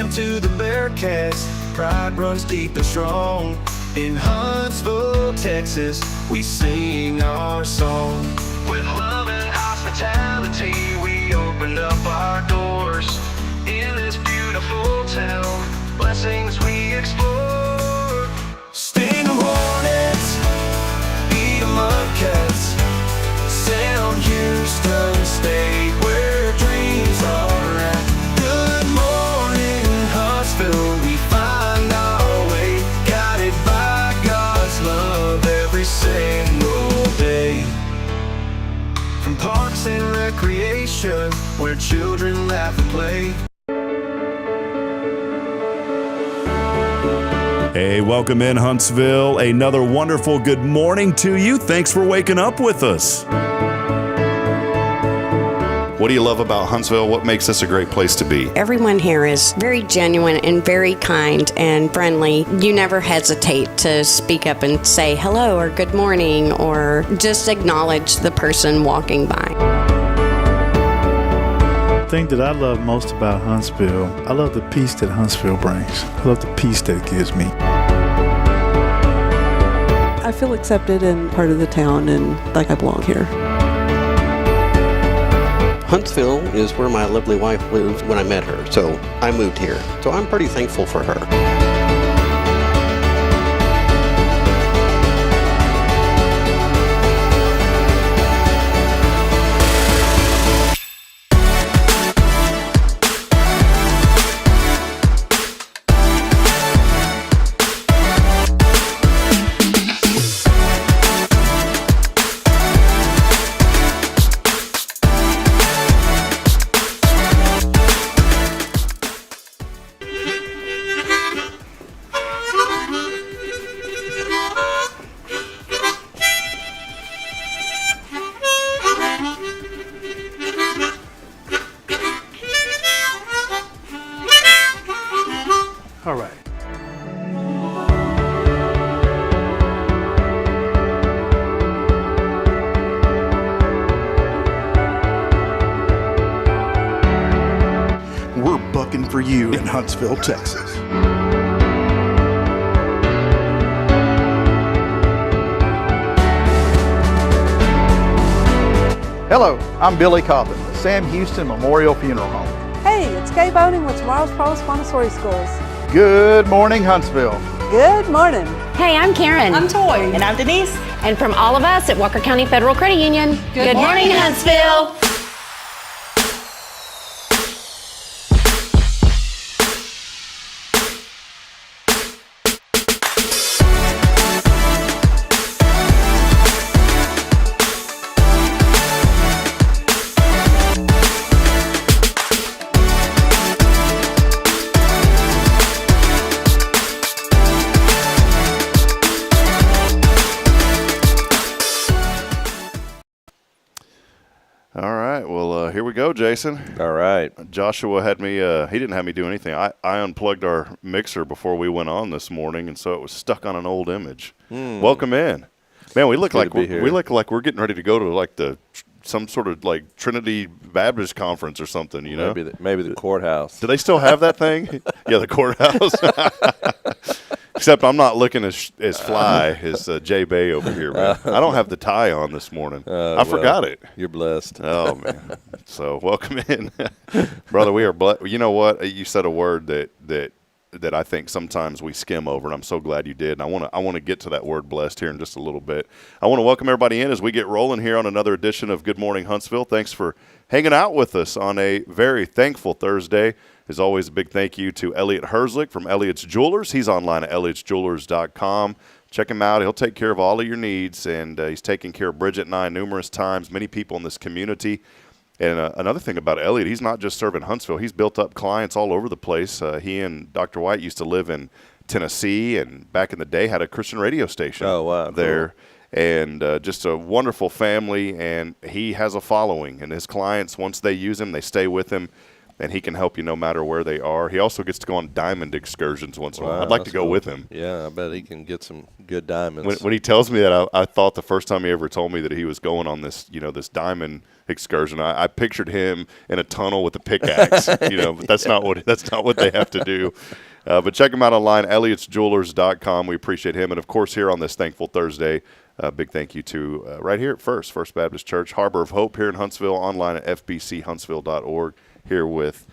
jam to the Bearcats. Pride runs deep and strong. In Huntsville, Texas, we sing our song. With love and hospitality, we open up our doors. In this beautiful town, blessings we explore. Sting 'em hornets, beat 'em up cats. Sound Houston State, where dreams are at. Good morning, Huntsville, we find our way. Guided by God's love every single day. From parks and recreation, where children laugh and play. Hey, welcome in Huntsville. Another wonderful good morning to you. Thanks for waking up with us. What do you love about Huntsville? What makes this a great place to be? Everyone here is very genuine and very kind and friendly. You never hesitate to speak up and say hello or good morning or just acknowledge the person walking by. The thing that I love most about Huntsville, I love the peace that Huntsville brings. I love the peace that it gives me. I feel accepted and part of the town and like I belong here. Huntsville is where my lovely wife lived when I met her, so I moved here. So I'm pretty thankful for her. All right. We're bucking for you in Huntsville, Texas. Hello, I'm Billy Cobbin, with Sam Houston Memorial Funeral Home. Hey, it's Kay Boning with Tomorrow's Pros Montessori Schools. Good morning, Huntsville. Good morning. Hey, I'm Karen. I'm Toy. And I'm Denise. And from all of us at Walker County Federal Credit Union, good morning, Huntsville. All right. Well, here we go, Jason. All right. Joshua had me, he didn't have me do anything. I unplugged our mixer before we went on this morning, and so it was stuck on an old image. Welcome in. Man, we look like we're getting ready to go to like some sort of like Trinity Baptist conference or something, you know? Maybe the courthouse. Do they still have that thing? Yeah, the courthouse. Except I'm not looking as fly as Jay Bay over here, man. I don't have the tie on this morning. I forgot it. You're blessed. Oh, man. So welcome in. Brother, we are blessed. You know what? You said a word that I think sometimes we skim over, and I'm so glad you did. And I want to get to that word blessed here in just a little bit. I want to welcome everybody in as we get rolling here on another edition of Good Morning Huntsville. Thanks for hanging out with us on a very thankful Thursday. As always, a big thank you to Elliot Herzlich from Elliot's Jewelers. He's online at elliotsjewelers.com. Check him out. He'll take care of all of your needs, and he's taken care of Bridget and I numerous times, many people in this community. And another thing about Elliot, he's not just serving Huntsville. He's built up clients all over the place. He and Dr. White used to live in Tennessee, and back in the day had a Christian radio station there. Cool. And just a wonderful family, and he has a following. And his clients, once they use him, they stay with him. and he can help you no matter where they are. He also gets to go on diamond excursions once in a while. I'd like to go with him. Yeah, I bet he can get some good diamonds. When he tells me that, I thought the first time he ever told me that he was going on this, this diamond excursion, I pictured him in a tunnel with a pickaxe, but that's not what they have to do. But check him out online, Elliott'sJewelers.com. We appreciate him. And, of course, here on this Thankful Thursday, big thank you to right here at First Baptist Church, Harbor of Hope here in Huntsville, online at fbchuntsville.org, here with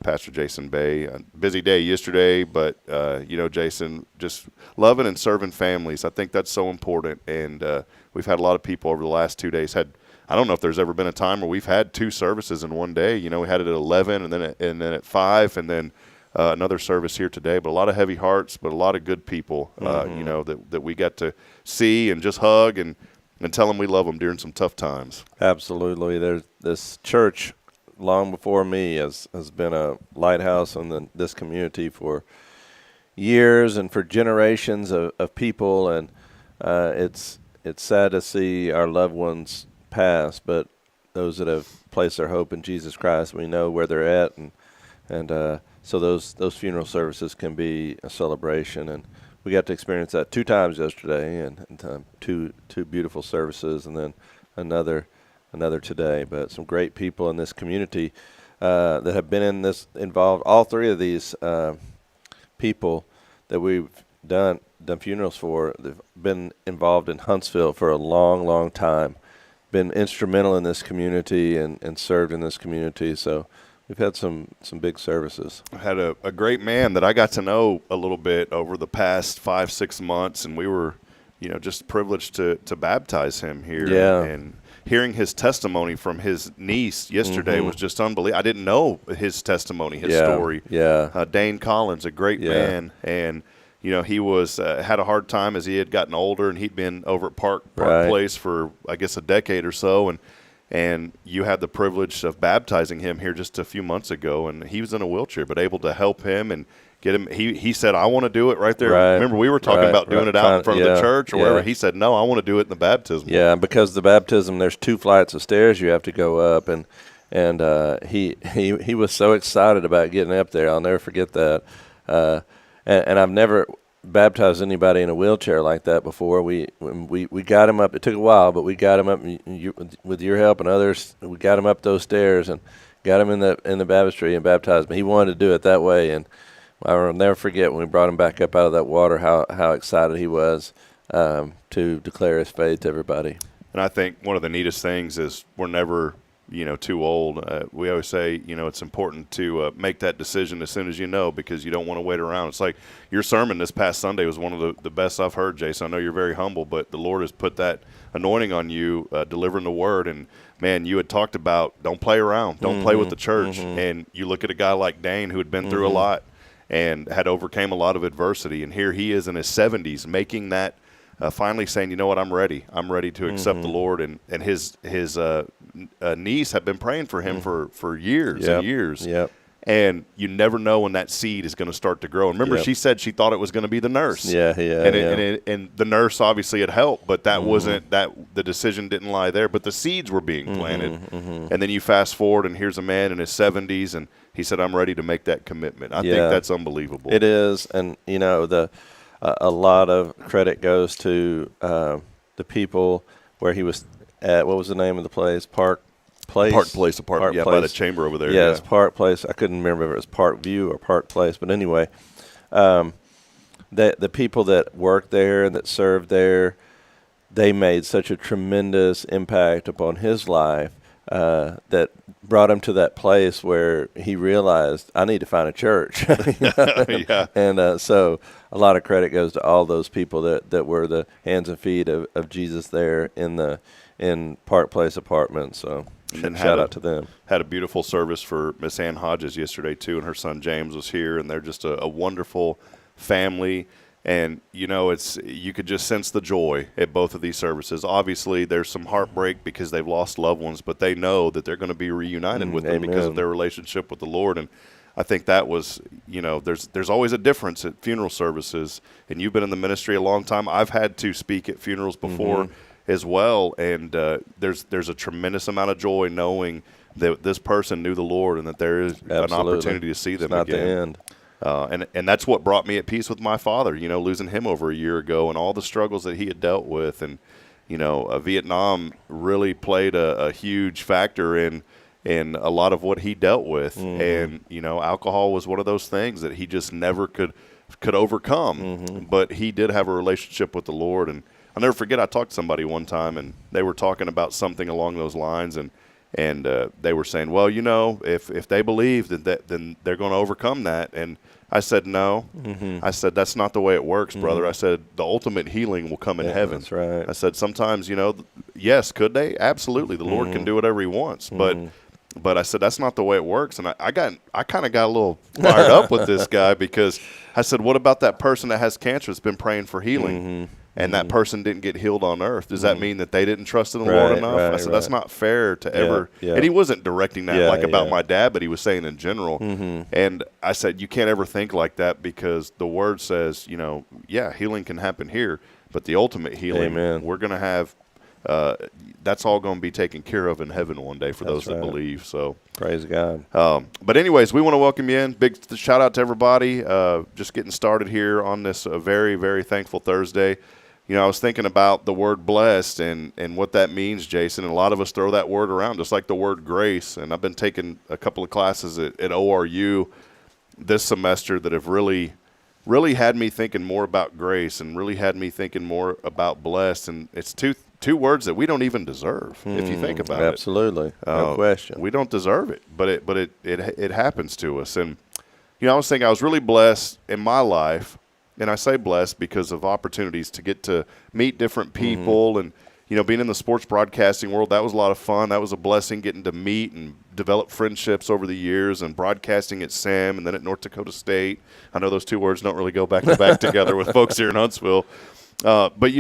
Pastor Jason Bay. A busy day yesterday, but, Jason, just loving and serving families. I think that's so important. And we've had a lot of people over the last 2 days. I don't know if there's ever been a time where we've had 2 services in one day. We had it at 11 and then at 5 and then another service here today. But a lot of heavy hearts, but a lot of good people, that we got to see and just hug and tell them we love them during some tough times. Absolutely. There's this church, long before me, has been a lighthouse in this community for years and for generations of people. And it's sad to see our loved ones pass, but those that have placed their hope in Jesus Christ, we know where they're at, and so those funeral services can be a celebration, and we got to experience that 2 times yesterday, and two beautiful services, and then another today. But some great people in this community that have been involved. All 3 of these people that we've done funerals for, they've been involved in Huntsville for a long time, been instrumental in this community and served in this community. So we've had some big services. I had a great man that I got to know a little bit over the past 5-6 months, and we were, just privileged to baptize him here. Yeah. And hearing his testimony from his niece yesterday was just unbelievable. I didn't know his testimony, his story. Yeah. Dane Collins, a great man, and he was had a hard time as he had gotten older, and he'd been over at Park Place for, I guess, a decade or so, and you had the privilege of baptizing him here just a few months ago, and he was in a wheelchair, but able to help him and get him. He said, I want to do it right there. Right. Remember, we were talking about doing it out in front of the church or wherever. He said, no, I want to do it in the baptism. Yeah, because the baptism, there's 2 flights of stairs you have to go up, and he was so excited about getting up there. I'll never forget that. And I've never baptized anybody in a wheelchair like that before. We got him up. It took a while, but we got him up with your help and others. We got him up those stairs and got him in the baptistry and baptized him. He wanted to do it that way, and I'll never forget when we brought him back up out of that water how excited he was to declare his faith to everybody. And I think one of the neatest things is we're never too old. We always say, it's important to make that decision as soon as because you don't want to wait around. It's like your sermon this past Sunday was one of the best I've heard, Jason. I know you're very humble, but the Lord has put that anointing on you, delivering the word. And, man, you had talked about don't play around, don't play with the church. And you look at a guy like Dane who had been through a lot and had overcame a lot of adversity. And here he is in his 70s making that, finally saying, you know what, I'm ready. I'm ready to accept the Lord. And his niece had been praying for him for years and years. Yep. And you never know when that seed is going to start to grow. And remember, she said she thought it was going to be the nurse. Yeah. And the nurse obviously had helped, but that wasn't that. The decision didn't lie there. But the seeds were being planted. And then you fast forward, and here's a man in his 70s, and he said, "I'm ready to make that commitment." I think that's unbelievable. It is, and a lot of credit goes to the people where he was at. What was the name of the place? Park Place apartment. By the chamber over there. Yes, Park Place. I couldn't remember if it was Park View or Park Place, but anyway, the people that worked there and that served there, they made such a tremendous impact upon his life that brought him to that place where he realized, I need to find a church. And so a lot of credit goes to all those people that were the hands and feet of Jesus there in Park Place Apartments. So shout out to them. Had a beautiful service for Miss Ann Hodges yesterday too, and her son James was here, and they're just a wonderful family. And, you could just sense the joy at both of these services. Obviously, there's some heartbreak because they've lost loved ones, but they know that they're going to be reunited with them because of their relationship with the Lord. And I think that was, there's always a difference at funeral services. And you've been in the ministry a long time. I've had to speak at funerals before as well. And there's a tremendous amount of joy knowing that this person knew the Lord and that there is an opportunity to see them it's not again. The end. And that's what brought me at peace with my father, losing him over a year ago and all the struggles that he had dealt with. And, Vietnam really played a huge factor in a lot of what he dealt with. And, alcohol was one of those things that he just never could overcome. But he did have a relationship with the Lord. And I'll never forget, I talked to somebody one time, and they were talking about something along those lines. And they were saying, well, if they believe then they're going to overcome that. And I said, no. I said, that's not the way it works, brother. I said, the ultimate healing will come in heaven. That's right. I said, sometimes, yes, could they? Absolutely. The Lord can do whatever he wants. But I said, that's not the way it works. And I kind of got a little fired up with this guy, because I said, what about that person that has cancer that's been praying for healing? And that person didn't get healed on earth. Does that mean that they didn't trust in the Lord enough? I said, that's not fair to ever. And he wasn't directing that about my dad, but he was saying in general. And I said, you can't ever think like that, because the word says, healing can happen here, but the ultimate healing, we're going to have, that's all going to be taken care of in heaven one day for those that believe. So praise God. But anyways, we want to welcome you in. Big shout out to everybody. Just getting started here on this very, very thankful Thursday. I was thinking about the word blessed and what that means, Jason. And a lot of us throw that word around, just like the word grace. And I've been taking a couple of classes at ORU this semester that have really had me thinking more about grace and really had me thinking more about blessed. And it's two words that we don't even deserve, if you think about it. Absolutely, no question. We don't deserve it, but it happens to us. And I was thinking I was really blessed in my life. And I say blessed because of opportunities to get to meet different people. And, being in the sports broadcasting world, that was a lot of fun. That was a blessing, getting to meet and develop friendships over the years, and broadcasting at Sam and then at North Dakota State. I know those two words don't really go back to back together with folks here in Huntsville. But,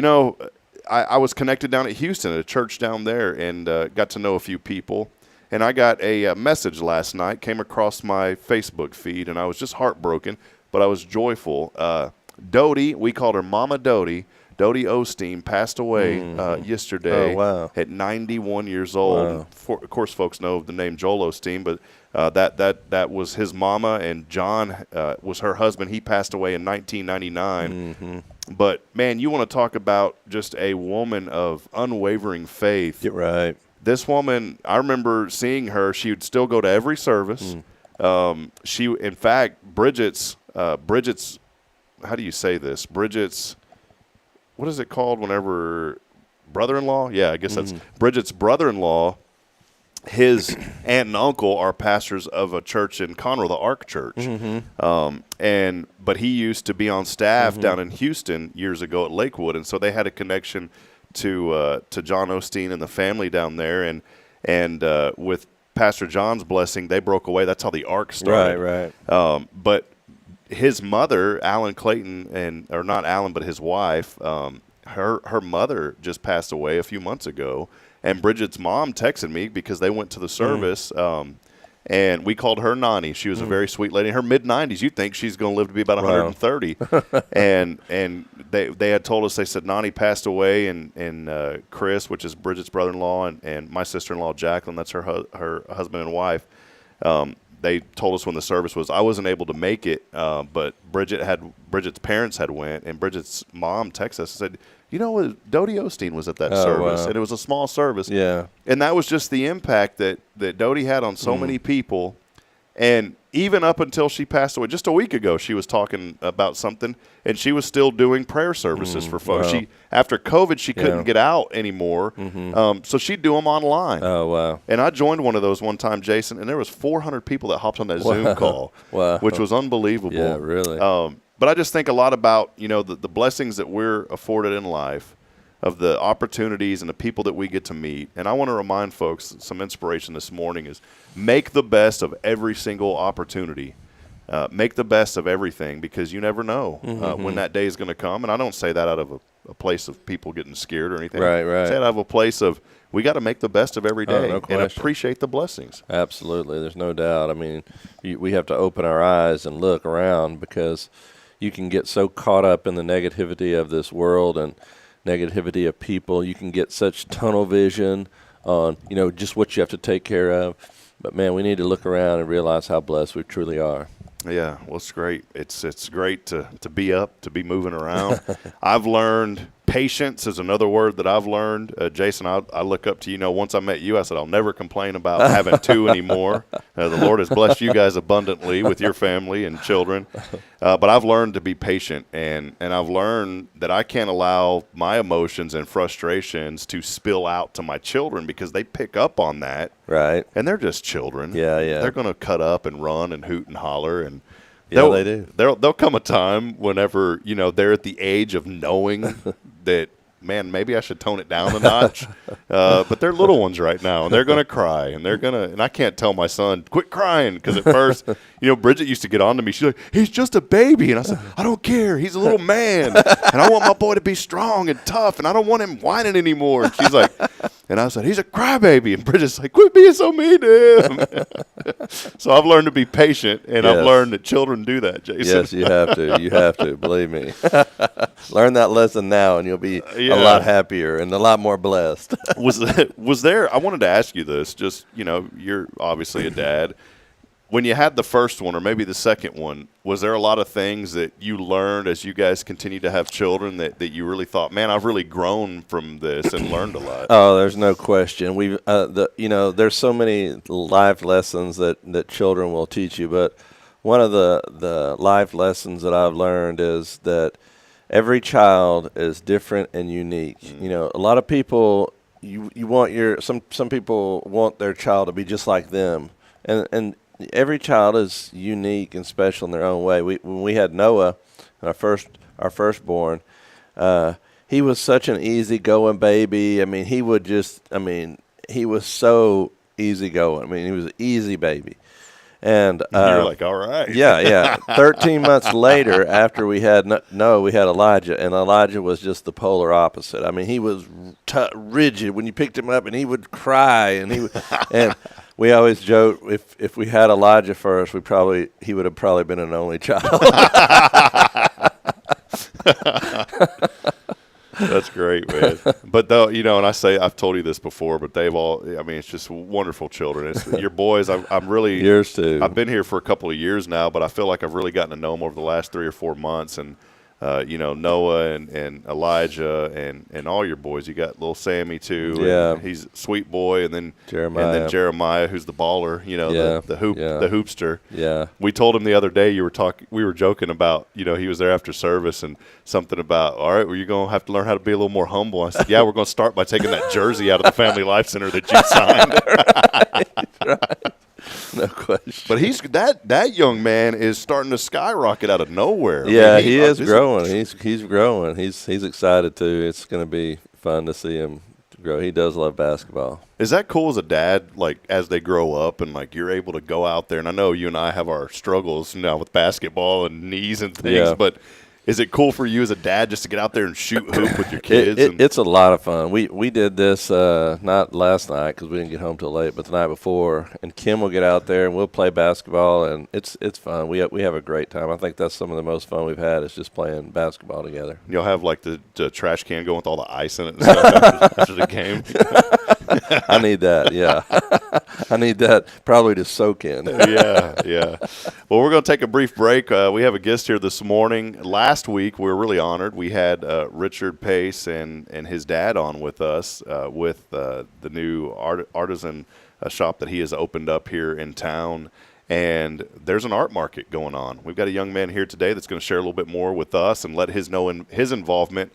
I was connected down at Houston at a church down there, and got to know a few people. And I got a message last night, came across my Facebook feed, and I was just heartbroken, but I was joyful. Dodie, we called her Mama Dodie. Dodie Osteen passed away yesterday at 91 years old. Wow. Of course, folks know the name Joel Osteen, but that was his mama, and John was her husband. He passed away in 1999. But, man, you want to talk about just a woman of unwavering faith. You're right. This woman, I remember seeing her. She would still go to every service. In fact, Bridget's how do you say this? Bridget's, what is it called whenever brother-in-law? Yeah, I guess that's Bridget's brother-in-law. His aunt and uncle are pastors of a church in Conroe, the Ark Church. But he used to be on staff down in Houston years ago at Lakewood, and so they had a connection to John Osteen and the family down there. And with Pastor John's blessing, they broke away. That's how the Ark started. Right. But his mother, Alan Clayton, or not Alan, but his wife, her mother just passed away a few months ago. And Bridget's mom texted me because they went to the service, and we called her Nani. She was a very sweet lady. In her mid-90s, you'd think she's going to live to be about 130. and they had told us, they said Nani passed away, and Chris, which is Bridget's brother-in-law, and my sister-in-law, Jacqueline, that's her husband and wife, they told us when the service was. I wasn't able to make it, but Bridget's parents had went, and Bridget's mom texted us and said, Dodie Osteen was at that service, and it was a small service. Yeah. And that was just the impact that Dodie had on so many people. And even up until she passed away, just a week ago, she was talking about something, and she was still doing prayer services for folks. Wow. After COVID, she couldn't get out anymore, so she'd do them online. Oh, wow. And I joined one of those one time, Jason, and there was 400 people that hopped on that Zoom call, which was unbelievable. Yeah, really. But I just think a lot about, the blessings that we're afforded in life, of the opportunities and the people that we get to meet. And I want to remind folks, some inspiration this morning is make the best of every single opportunity. Make the best of everything, because you never know when that day is going to come. And I don't say that out of a place of people getting scared or anything. Right. I say it out of a place of we got to make the best of every day no and appreciate the blessings. Absolutely. There's no doubt. I mean, we have to open our eyes and look around, because you can get so caught up in the negativity of this world and negativity of people. You can get such tunnel vision on, just what you have to take care of. But man, we need to look around and realize how blessed we truly are. Yeah, well, it's great. It's great to be up, to be moving around. I've learned patience is another word that I've learned. Jason, I look up to you. Once I met you, I said I'll never complain about having two anymore. The Lord has blessed you guys abundantly with your family and children. But I've learned to be patient, and I've learned that I can't allow my emotions and frustrations to spill out to my children because they pick up on that. Right. And they're just children. Yeah, yeah. They're going to cut up and run and hoot and holler, and yeah, they do. There'll come a time whenever they're at the age of knowing that, man, maybe I should tone it down a notch. But they're little ones right now, and they're gonna cry, and I can't tell my son quit crying because at first, Bridget used to get on to me. She's like, "He's just a baby," and I said, "I don't care. He's a little man, and I want my boy to be strong and tough, and I don't want him whining anymore." And she's like, and I said, "He's a crybaby," and Bridget's like, "Quit being so mean to him." So I've learned to be patient, and I've learned that children do that, Jason. Yes, you have to. You have to. Believe me. Learn that lesson now, and you'll be a lot happier and a lot more blessed. Was there? I wanted to ask you this. Just you're obviously a dad. When you had the first one, or maybe the second one, was there a lot of things that you learned as you guys continue to have children that you really thought, man, I've really grown from this and learned a lot? Oh, there's no question. We've there's so many life lessons that children will teach you, but one of the life lessons that I've learned is that every child is different and unique. A lot of people you want some people want their child to be just like them, and every child is unique and special in their own way. When we had Noah, our firstborn, he was such an easygoing baby. I mean, he was so easygoing. I mean, he was an easy baby. And you're like, all right. Yeah. 13 months later, after we had Noah, we had Elijah, and Elijah was just the polar opposite. I mean, he was rigid when you picked him up, and he would cry, and we always joke if we had Elijah first, he would have probably been an only child. That's great, man. But though, and I've told you this before, but it's just wonderful children. It's your boys. I'm really yours too. I've been here for a couple of years now, but I feel like I've really gotten to know them over the last 3 or 4 months, and Noah and Elijah and all your boys. You got little Sammy too. Yeah, he's a sweet boy, and then Jeremiah, who's the baller. The hoopster. Yeah. We told him the other day we were joking about he was there after service and something about, all right, well, you're gonna have to learn how to be a little more humble. I said, yeah, we're gonna start by taking that jersey out of the Family Life Center that you signed. right. No question. But he's that young man is starting to skyrocket out of nowhere. Yeah, he is growing. He's growing. He's excited too. It's going to be fun to see him grow. He does love basketball. Is that cool as a dad? Like as they grow up and like you're able to go out there. And I know you and I have our struggles now with basketball and knees and things, but is it cool for you as a dad just to get out there and shoot hoop with your kids? It's a lot of fun. We did this not last night because we didn't get home till late, but the night before. And Kim will get out there and we'll play basketball, and it's fun. We have a great time. I think that's some of the most fun we've had is just playing basketball together. You'll have like the trash can going with all the ice in it and stuff after the game. I need that. Yeah, I need that probably to soak in. Yeah. Well, we're going to take a brief break. We have a guest here this morning. Last week, we were really honored. We had Richard Pace and his dad on with us with the new artisan shop that he has opened up here in town. And there's an art market going on. We've got a young man here today that's going to share a little bit more with us and let his know his involvement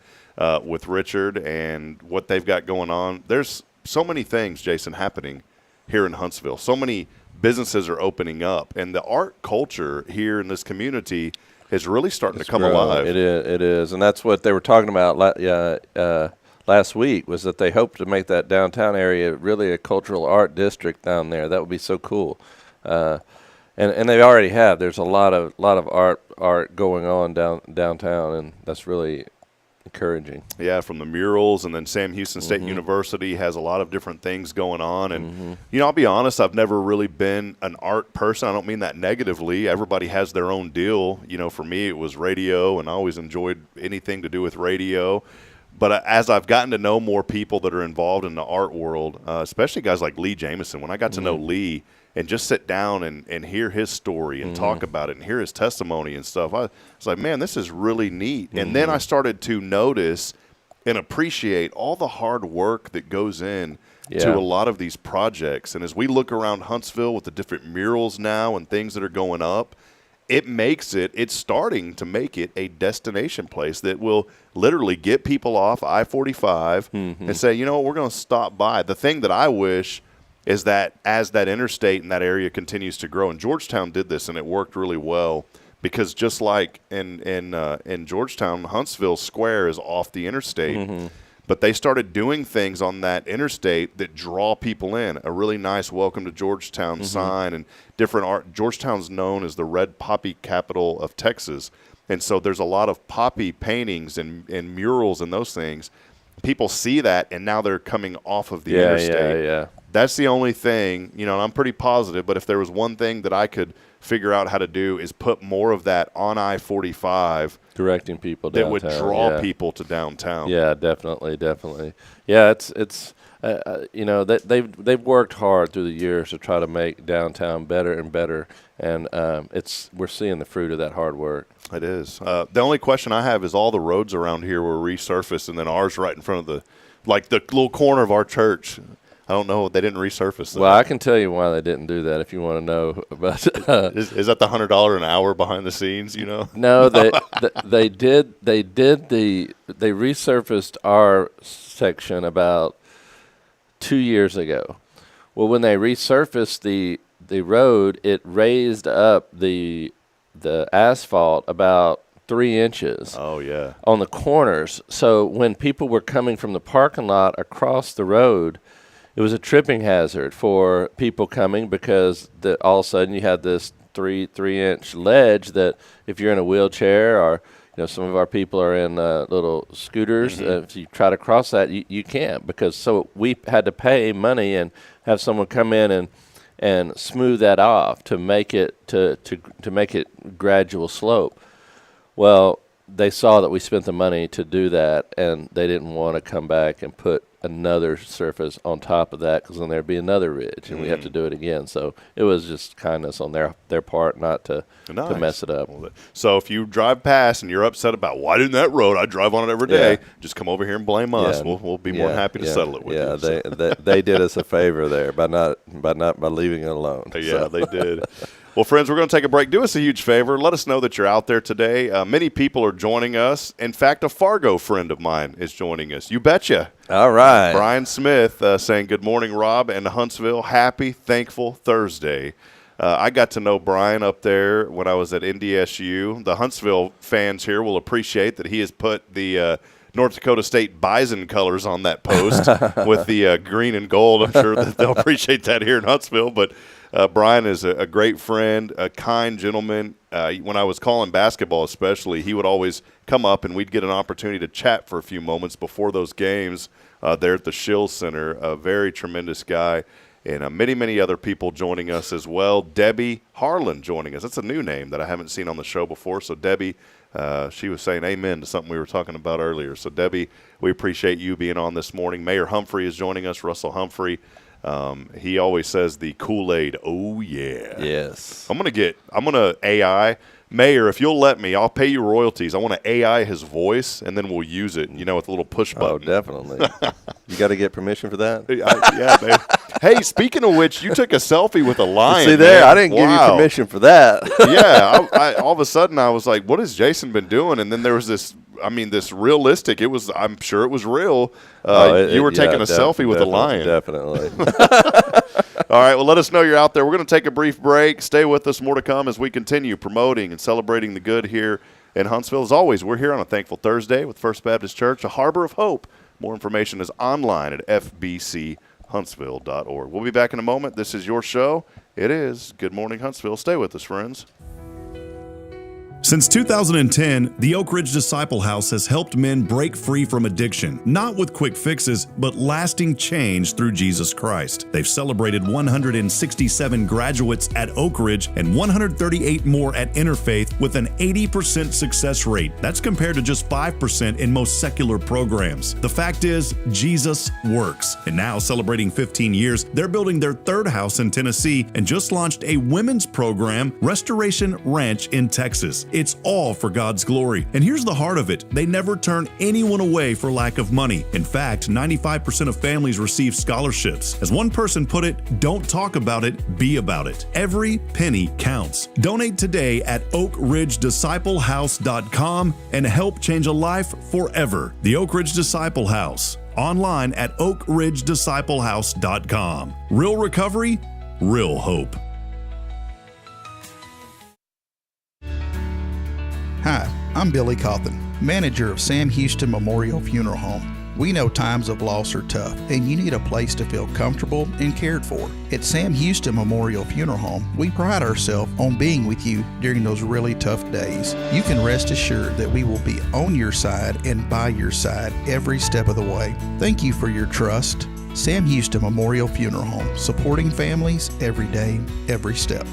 with Richard and what they've got going on. There's so many things, Jason, happening here in Huntsville. So many businesses are opening up, and the art culture here in this community is really starting to come alive. It is, and that's what they were talking about last week, was that they hope to make that downtown area really a cultural art district down there. That would be so cool. And they already have. There's a lot of art going on downtown, and that's really encouraging. Yeah, from the murals, and then Sam Houston State University has a lot of different things going on. And, I'll be honest, I've never really been an art person. I don't mean that negatively. Everybody has their own deal. For me, it was radio, and I always enjoyed anything to do with radio. But as I've gotten to know more people that are involved in the art world, especially guys like Lee Jameson, when I got to know Lee and just sit down and hear his story and talk about it and hear his testimony and stuff, I was like, man, this is really neat. And then I started to notice and appreciate all the hard work that goes in to a lot of these projects. And as we look around Huntsville with the different murals now and things that are going up, it's starting to make it a destination place that will literally get people off I-45 and say, you know what, we're going to stop by. The thing that I wish is that as that interstate in that area continues to grow, and Georgetown did this and it worked really well, because just like in Georgetown, Huntsville Square is off the interstate. But they started doing things on that interstate that draw people in. A really nice welcome to Georgetown sign and different art. Georgetown's known as the red poppy capital of Texas. And so there's a lot of poppy paintings and murals and those things. People see that, and now they're coming off of the interstate. That's the only thing, and I'm pretty positive, but if there was one thing that I could figure out how to do is put more of that on I-45. Directing people downtown. That would draw people to downtown. Yeah, definitely. Yeah, it's they've worked hard through the years to try to make downtown better and better, and we're seeing the fruit of that hard work. It is. The only question I have is all the roads around here were resurfaced, and then ours right in front of the little corner of our church. I don't know. They didn't resurface that. Well, I can tell you why they didn't do that if you want to know. But is that the $100 an hour behind the scenes? No, they resurfaced our section about 2 years ago. Well, when they resurfaced the road, it raised up the asphalt about 3 inches. Oh yeah. On the corners. So when people were coming from the parking lot across the road, it was a tripping hazard for people coming, because all of a sudden you had this 3-inch ledge that if you're in a wheelchair, or some of our people are in little scooters, if you try to cross that, you can't, because so we had to pay money and have someone come in and smooth that off to make it to make it gradual slope. Well, they saw that we spent the money to do that, and they didn't want to come back and put another surface on top of that, because then there'd be another ridge, and we have to do it again. So it was just kindness on their part not to mess it up. So if you drive past and you're upset about why didn't that road, I drive on it every day, just come over here and blame us. We'll be more than happy to settle it with you. Yeah, they did us a favor there by leaving it alone. Yeah, they did. Well, friends, we're going to take a break. Do us a huge favor. Let us know that you're out there today. Many people are joining us. In fact, a Fargo friend of mine is joining us. You betcha. All right. Brian Smith saying, good morning, Rob and Huntsville. Happy, thankful Thursday. I got to know Brian up there when I was at NDSU. The Huntsville fans here will appreciate that he has put the North Dakota State Bison colors on that post with the green and gold. I'm sure that they'll appreciate that here in Huntsville. But Brian is a great friend, a kind gentleman. When I was calling basketball especially, he would always come up and we'd get an opportunity to chat for a few moments before those games there at the Shill Center. A very tremendous guy. And many, many other people joining us as well. Debbie Harlan joining us. That's a new name that I haven't seen on the show before. So, Debbie, she was saying amen to something we were talking about earlier. So, Debbie, we appreciate you being on this morning. Mayor Humphrey is joining us, Russell Humphrey. He always says the Kool-Aid, oh, yeah. Yes. I'm going to AI. Mayor, if you'll let me, I'll pay you royalties. I want to AI his voice, and then we'll use it, with a little push button. Oh, definitely. You got to get permission for that? Yeah, man. Hey, speaking of which, you took a selfie with a lion. See there, man. I didn't give you permission for that. Yeah, I all of a sudden I was like, what has Jason been doing? And then there was this realistic, I'm sure it was real. You were taking a selfie with a lion. Definitely. All right, well, let us know you're out there. We're going to take a brief break. Stay with us. More to come as we continue promoting and celebrating the good here in Huntsville. As always, we're here on a Thankful Thursday with First Baptist Church, a harbor of hope. More information is online at fbchuntsville.org. We'll be back in a moment. This is your show. It is Good Morning Huntsville. Stay with us, friends. Since 2010, the Oak Ridge Disciple House has helped men break free from addiction, not with quick fixes, but lasting change through Jesus Christ. They've celebrated 167 graduates at Oak Ridge and 138 more at Interfaith with an 80% success rate. That's compared to just 5% in most secular programs. The fact is, Jesus works. And now, celebrating 15 years, they're building their third house in Tennessee and just launched a women's program, Restoration Ranch in Texas. It's all for God's glory. And here's the heart of it. They never turn anyone away for lack of money. In fact, 95% of families receive scholarships. As one person put it, don't talk about it, be about it. Every penny counts. Donate today at oakridgedisciplehouse.com and help change a life forever. The Oak Ridge Disciple House. Online at oakridgedisciplehouse.com. Real recovery, real hope. Hi, I'm Billy Cawthon, manager of Sam Houston Memorial Funeral Home. We know times of loss are tough, and you need a place to feel comfortable and cared for. At Sam Houston Memorial Funeral Home, we pride ourselves on being with you during those really tough days. You can rest assured that we will be on your side and by your side every step of the way. Thank you for your trust. Sam Houston Memorial Funeral Home, supporting families every day, every step.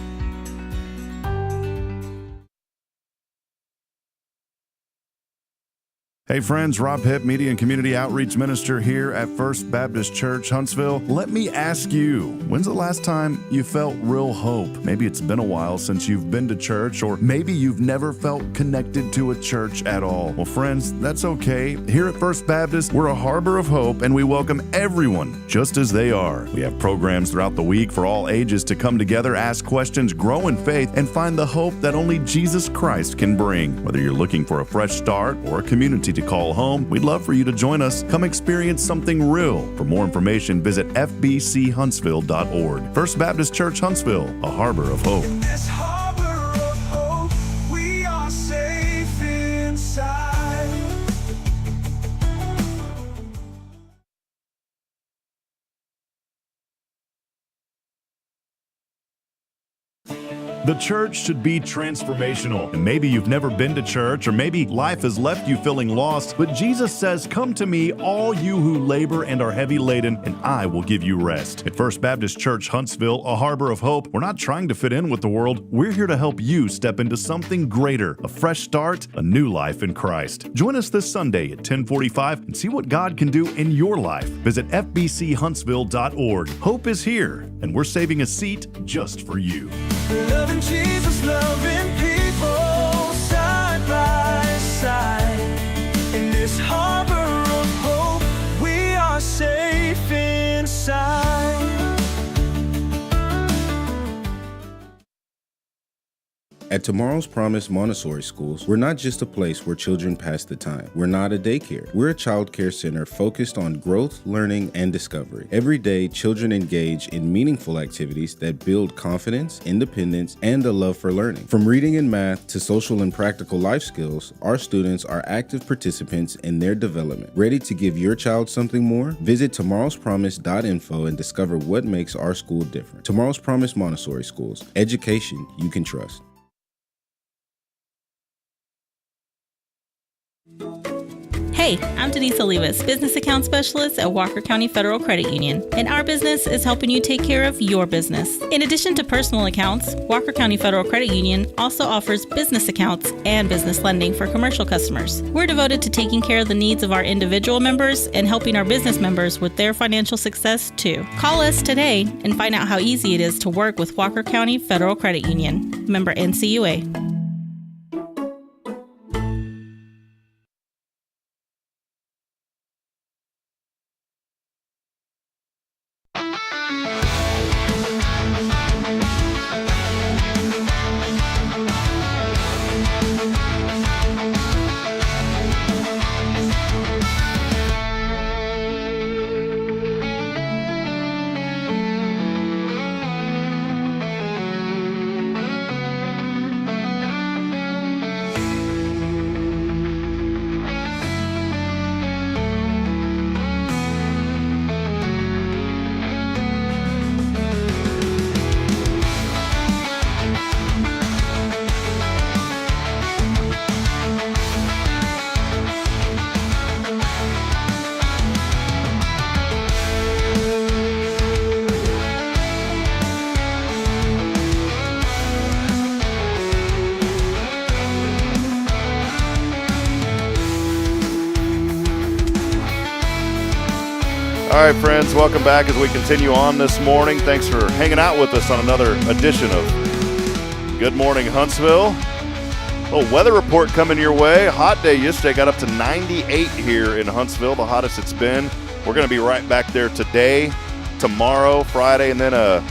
Hey friends, Rob Hipp, Media and Community Outreach Minister here at First Baptist Church, Huntsville. Let me ask you, when's the last time you felt real hope? Maybe it's been a while since you've been to church, or maybe you've never felt connected to a church at all. Well, friends, that's okay. Here at First Baptist, we're a harbor of hope, and we welcome everyone just as they are. We have programs throughout the week for all ages to come together, ask questions, grow in faith, and find the hope that only Jesus Christ can bring. Whether you're looking for a fresh start or a community to call home, we'd love for you to join us. Come experience something real. For more information, visit fbchuntsville.org. First Baptist Church, Huntsville, a harbor of hope. In this harbor of hope, we are safe inside. The church should be transformational. And maybe you've never been to church, or maybe life has left you feeling lost, but Jesus says, "Come to me, all you who labor and are heavy laden, and I will give you rest." At First Baptist Church, Huntsville, a harbor of hope, we're not trying to fit in with the world. We're here to help you step into something greater, a fresh start, a new life in Christ. Join us this Sunday at 10:45 and see what God can do in your life. Visit fbchuntsville.org. Hope is here, and we're saving a seat just for you. Loving Jesus, loving people side by side. In this harbor of hope, we are safe inside. At Tomorrow's Promise Montessori Schools, we're not just a place where children pass the time. We're not a daycare. We're a child care center focused on growth, learning, and discovery. Every day, children engage in meaningful activities that build confidence, independence, and a love for learning. From reading and math to social and practical life skills, our students are active participants in their development. Ready to give your child something more? Visit tomorrowspromise.info and discover what makes our school different. Tomorrow's Promise Montessori Schools. Education you can trust. Hey, I'm Denise Olivas, Business Account Specialist at Walker County Federal Credit Union, and our business is helping you take care of your business. In addition to personal accounts, Walker County Federal Credit Union also offers business accounts and business lending for commercial customers. We're devoted to taking care of the needs of our individual members and helping our business members with their financial success too. Call us today and find out how easy it is to work with Walker County Federal Credit Union. Member NCUA. All right, friends, welcome back as we continue on this morning. Thanks for hanging out with us on another edition of Good Morning Huntsville. A little weather report coming your way. Hot day yesterday, got up to 98 here in Huntsville, the hottest it's been. We're going to be right back there today, tomorrow, Friday, and then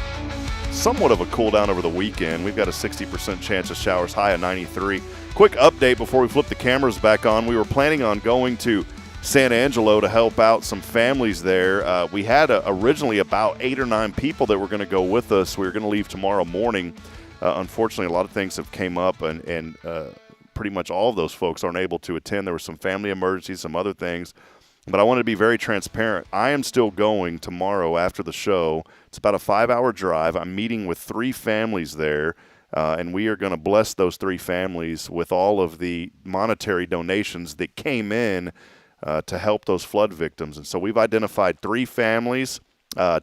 somewhat of a cool down over the weekend. We've got a 60% chance of showers, high of 93. Quick update before we flip the cameras back on. We were planning on going to San Angelo to help out some families there. We had originally about 8 or 9 people that were going to go with us. We were going to leave tomorrow morning. Unfortunately, a lot of things have came up, and pretty much all of those folks aren't able to attend. There were some family emergencies, some other things. But I wanted to be very transparent. I am still going tomorrow after the show. It's about a 5-hour drive. I'm meeting with 3 families there, and we are going to bless those 3 families with all of the monetary donations that came in to help those flood victims. And so we've identified 3 families.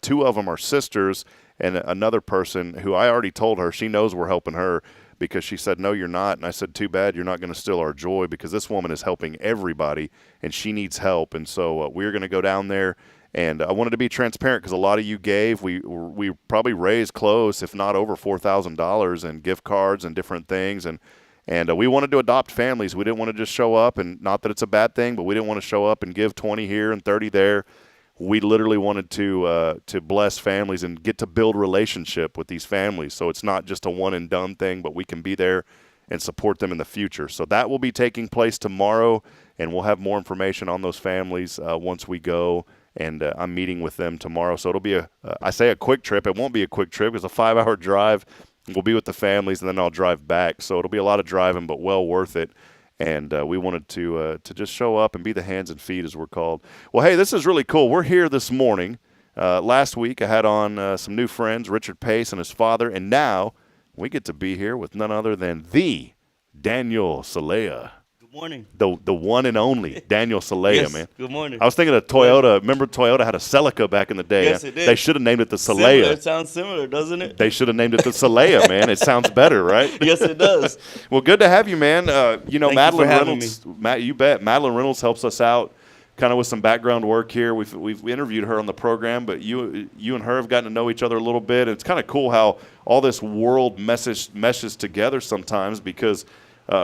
2 of them are sisters, and another person who I already told her, she knows we're helping her, because she said, no, you're not. And I said, too bad, you're not going to steal our joy, because this woman is helping everybody, and she needs help. And so we're going to go down there, and I wanted to be transparent because a lot of you gave. We probably raised close, if not over $4,000 in gift cards and different things. And we wanted to adopt families. We didn't want to just show up, and not that it's a bad thing, but we didn't want to show up and give 20 here and 30 there. We literally wanted to bless families and get to build relationship with these families. So it's not just a one-and-done thing, but we can be there and support them in the future. So that will be taking place tomorrow, and we'll have more information on those families once we go. And I'm meeting with them tomorrow. So it'll be I say a quick trip. It won't be a quick trip. It's a 5-hour drive. We'll be with the families, and then I'll drive back. So it'll be a lot of driving, but well worth it. And we wanted to just show up and be the hands and feet, as we're called. Well, hey, this is really cool. We're here this morning. Last week I had on some new friends, Richard Pace and his father, and now we get to be here with none other than the Daniel Salea. Good morning. The one and only Daniel Salea, yes, man. Good morning. I was thinking of Toyota. Remember Toyota had a Celica back in the day? Yes, it did. They should have named it the Salea. Similar. It sounds similar, doesn't it? They should have named it the Salea, man. It sounds better, right? Yes, it does. Well, good to have you, man. Madeline Reynolds. You bet. Madeline Reynolds helps us out kind of with some background work here. We've interviewed her on the program, but you and her have gotten to know each other a little bit. It's kind of cool how all this world meshes together sometimes, because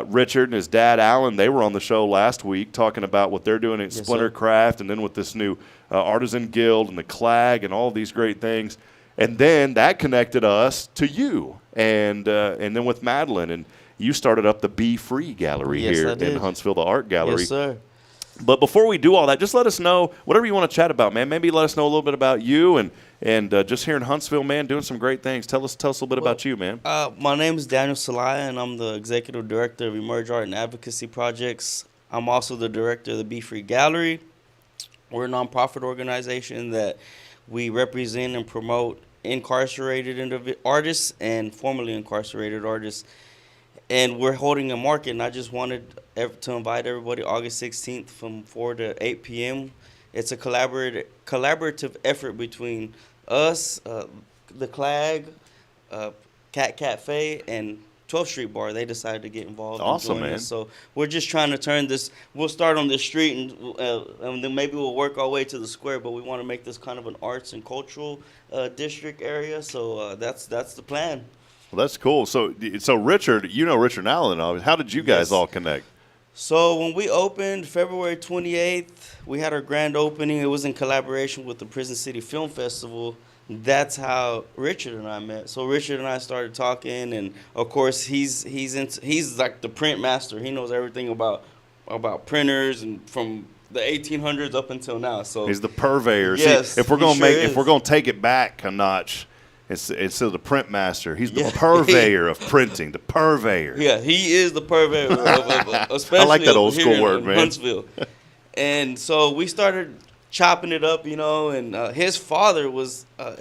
Richard and his dad, Alan, they were on the show last week talking about what they're doing at Splinter Craft, and then with this new Artisan Guild and the Clag and all these great things. And then that connected us to you, and then with Madeline. And you started up the Be Free Gallery here in Huntsville, the art gallery. Yes, sir. But before we do all that, just let us know whatever you want to chat about, man. Maybe let us know a little bit about you and just here in Huntsville, man, doing some great things. Tell us a little bit about you, man. My name is Daniel Salaya, and I'm the Executive Director of Emerge Art and Advocacy Projects. I'm also the Director of the Be Free Gallery. We're a nonprofit organization that we represent and promote incarcerated artists and formerly incarcerated artists. And we're holding a market, and I just wanted to invite everybody August 16th from 4 to 8 p.m. It's a collaborative effort between us, the Clag, Cat Cafe, and 12th Street Bar. They decided to get involved. Awesome, and join man. us. So we're just trying to turn this. We'll start on the street, and then maybe we'll work our way to the square. But we want to make this kind of an arts and cultural district area. So that's the plan. Well, that's cool. So Richard, Richard and Alan, how did you guys all connect? So when we opened February 28th, we had our grand opening. It was in collaboration with the Prison City Film Festival. That's how Richard and I met. So Richard and I started talking, and of course he's like the print master. He knows everything about printers, and from the 1800s up until now. So he's the purveyor. Yes, see, if we're gonna take it back a notch, instead of the print master, he's the purveyor of printing. The purveyor. Yeah, he is the purveyor of especially I like that old school word, man. Huntsville. And so we started chopping it up, and his father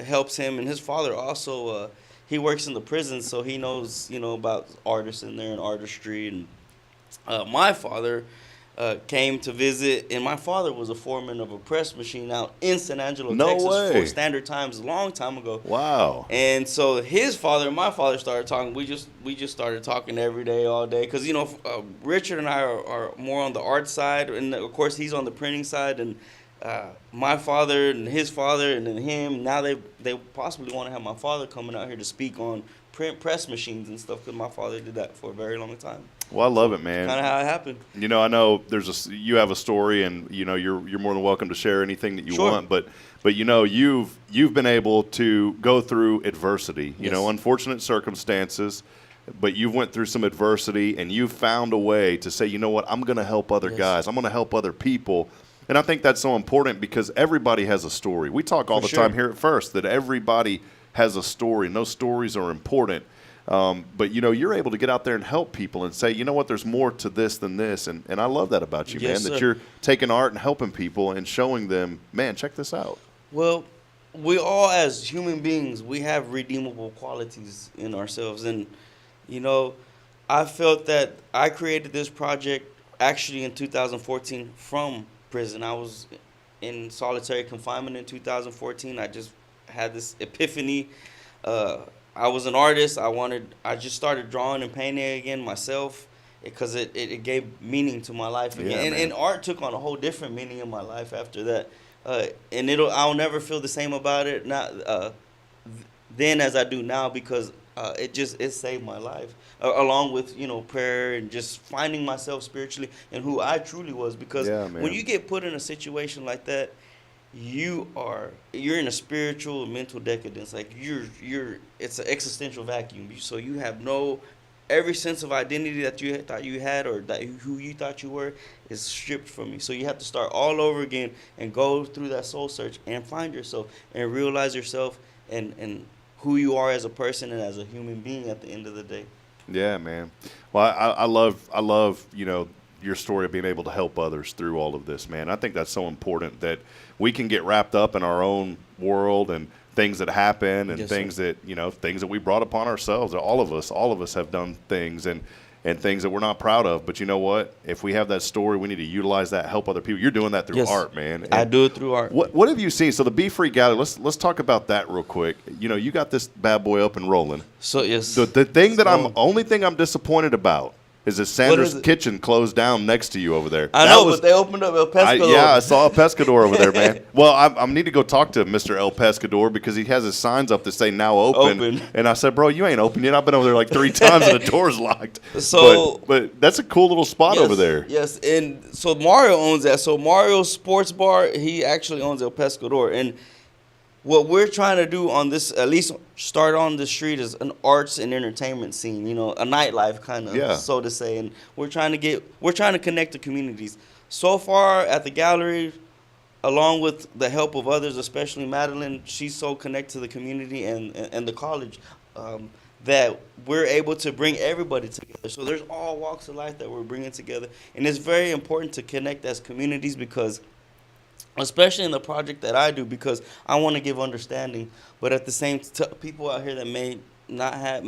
helps him, and his father also he works in the prison, so he knows about artists in there and artistry. And my father came to visit, and my father was a foreman of a press machine out in San Angelo, Texas, for Standard Times a long time ago. Wow! And so his father and my father started talking. We just started talking every day, all day, because Richard and I are more on the art side, and of course he's on the printing side, and my father and his father and then him. Now they possibly want to have my father coming out here to speak on press machines and stuff, because my father did that for a very long time. Well, I love it, man. Kind of how it happened. You know, I know you have a story, and you know you're more than welcome to share anything that you want. But you know you've been able to go through adversity. You know, unfortunate circumstances, but you've went through some adversity, and you've found a way to say, you know what, I'm going to help other guys. I'm going to help other people. And I think that's so important, because everybody has a story. We talk all the time here at First that everybody has a story, and those stories are important. But, you know, you're able to get out there and help people and say, you know what, there's more to this than this. And I love that about you, man, that you're taking art and helping people and showing them, man, check this out. Well, we all, as human beings, we have redeemable qualities in ourselves. And, you know, I felt that I created this project actually in 2014 from prison. I was in solitary confinement in 2014. I just had this epiphany. I was an artist. I just started drawing and painting again myself, because it gave meaning to my life again. And art took on a whole different meaning in my life after that. And I'll never feel the same about it then as I do now, because it saved my life, along with, you know, prayer and just finding myself spiritually and who I truly was. Because when you get put in a situation like that, you're in a spiritual and mental decadence. Like it's an existential vacuum. So you have every sense of identity that you thought you had, or who you thought you were, is stripped from you. So you have to start all over again and go through that soul search and find yourself and realize yourself and who you are as a person and as a human being at the end of the day. Yeah, man. Well, I love, you know, your story of being able to help others through all of this, man. I think that's so important, that we can get wrapped up in our own world and things that happen and things that we brought upon ourselves. All of us have done things and things that we're not proud of. But you know what? If we have that story, we need to utilize that, help other people. You're doing that through art, man. And I do it through art. What have you seen? So the Be Free Gallery, let's talk about that real quick. You know, you got this bad boy up and rolling. So yes. The thing that only thing I'm disappointed about is that Sandra's Kitchen closed down next to you over there. I know, but they opened up El Pescador. I saw El Pescador over there, man. Well, I need to go talk to Mr. El Pescador, because he has his signs up that say now open. And I said, bro, you ain't open yet. I've been over there like 3 times and the door's locked. So, but that's a cool little spot over there. Yes, and so Mario owns that. So Mario's Sports Bar, he actually owns El Pescador. And what we're trying to do on this, at least start on the street, is an arts and entertainment scene, you know, a nightlife kind of, so to say. And we're trying to connect the communities. So far at the gallery, along with the help of others, especially Madeline, she's so connected to the community and the college, that we're able to bring everybody together. So there's all walks of life that we're bringing together. And it's very important to connect as communities, because especially in the project that I do, because I want to give understanding, but at the same time, people out here that may not have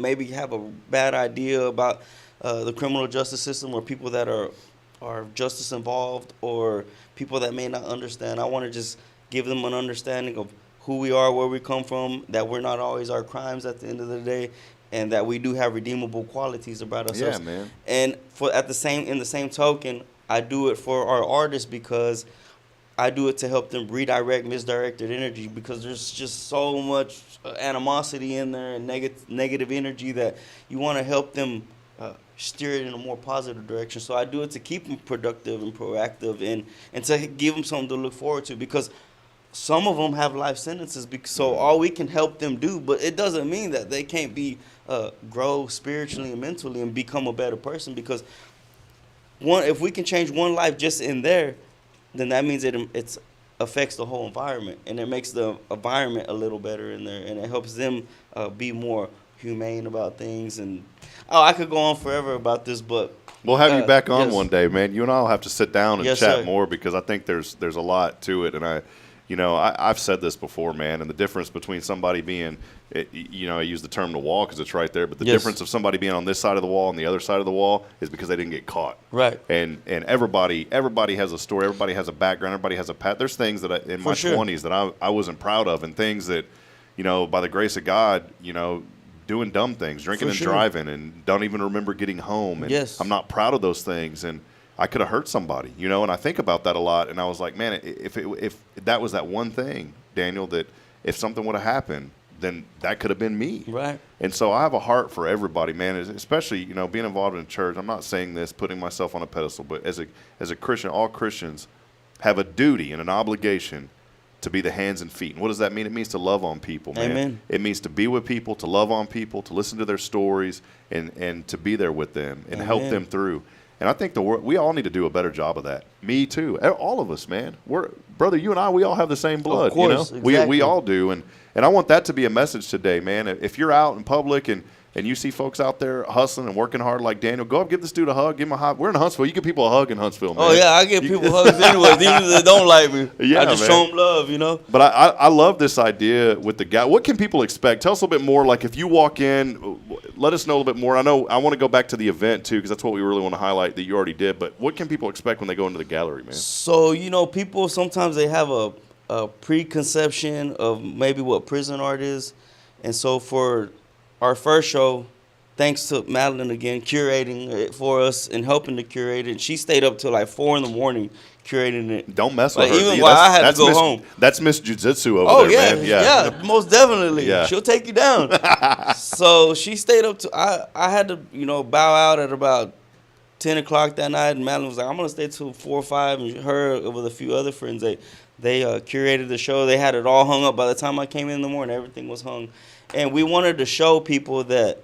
a bad idea about the criminal justice system, or people that are justice involved, or people that may not understand. I want to just give them an understanding of who we are, where we come from, that we're not always our crimes at the end of the day, and that we do have redeemable qualities about ourselves. Yeah, man. And in the same token, I do it for our artists, because I do it to help them redirect misdirected energy, because there's just so much animosity in there and negative energy, that you want to help them steer it in a more positive direction. So I do it to keep them productive and proactive, and to give them something to look forward to, because some of them have life sentences. So all we can help them do, but it doesn't mean that they can't grow spiritually and mentally and become a better person, because if we can change one life just in there, then that means it affects the whole environment, and it makes the environment a little better in there, and it helps them be more humane about things. And I could go on forever about this, but we'll have you back on one day, man. You and I'll have to sit down and chat more, because I think there's a lot to it. And I've said this before, man, and the difference between somebody being, I use the term the wall because it's right there, but the difference of somebody being on this side of the wall and the other side of the wall is because they didn't get caught. Right. And everybody has a story. Everybody has a background. Everybody has a path. There's things that in my 20s that I wasn't proud of, and things that, by the grace of God, doing dumb things, drinking and driving, and don't even remember getting home. And I'm not proud of those things. And I could have hurt somebody, you know, and I think about that a lot. And I was like, man, if that was that one thing, Daniel, that if something would have happened, then that could have been me. Right. And so I have a heart for everybody, man, especially, you know, being involved in church. I'm not saying this, putting myself on a pedestal, but as a Christian, all Christians have a duty and an obligation to be the hands and feet. And what does that mean? It means to love on people, man. Amen. It means to be with people, to love on people, to listen to their stories, and to be there with them and help them through. And I think we all need to do a better job of that. Me too. All of us, man. Brother, you and I, we all have the same blood. Of course, you know? exactly. We all do. And I want that to be a message today, man. If you're out in public and you see folks out there hustling and working hard like Daniel, go up, give this dude a hug, give him a hug. We're in Huntsville. You give people a hug in Huntsville, man. Oh, yeah, I give people hugs anyway, even if they don't like me. Yeah, I just show them love, you know. But I love this idea with the guy. What can people expect? Tell us a little bit more. Like if you walk in, let us know a little bit more. I know I want to go back to the event, too, because that's what we really want to highlight that you already did. But what can people expect when they go into the gallery, man? So, you know, people sometimes they have a preconception of maybe what prison art is. And so for our first show, thanks to Madeline again, curating it for us and helping to curate it. She stayed up till like 4 in the morning curating it. Don't mess with her. Even while I had to go home. That's Miss Jiu-Jitsu over there, man. Yeah, most definitely. Yeah. She'll take you down. So she stayed up to, I had to, you know, bow out at about 10 o'clock that night. And Madeline was like, I'm going to stay till 4 or 5. And her, with a few other friends, they curated the show. They had it all hung up. By the time I came in the morning, everything was hung. And we wanted to show people that,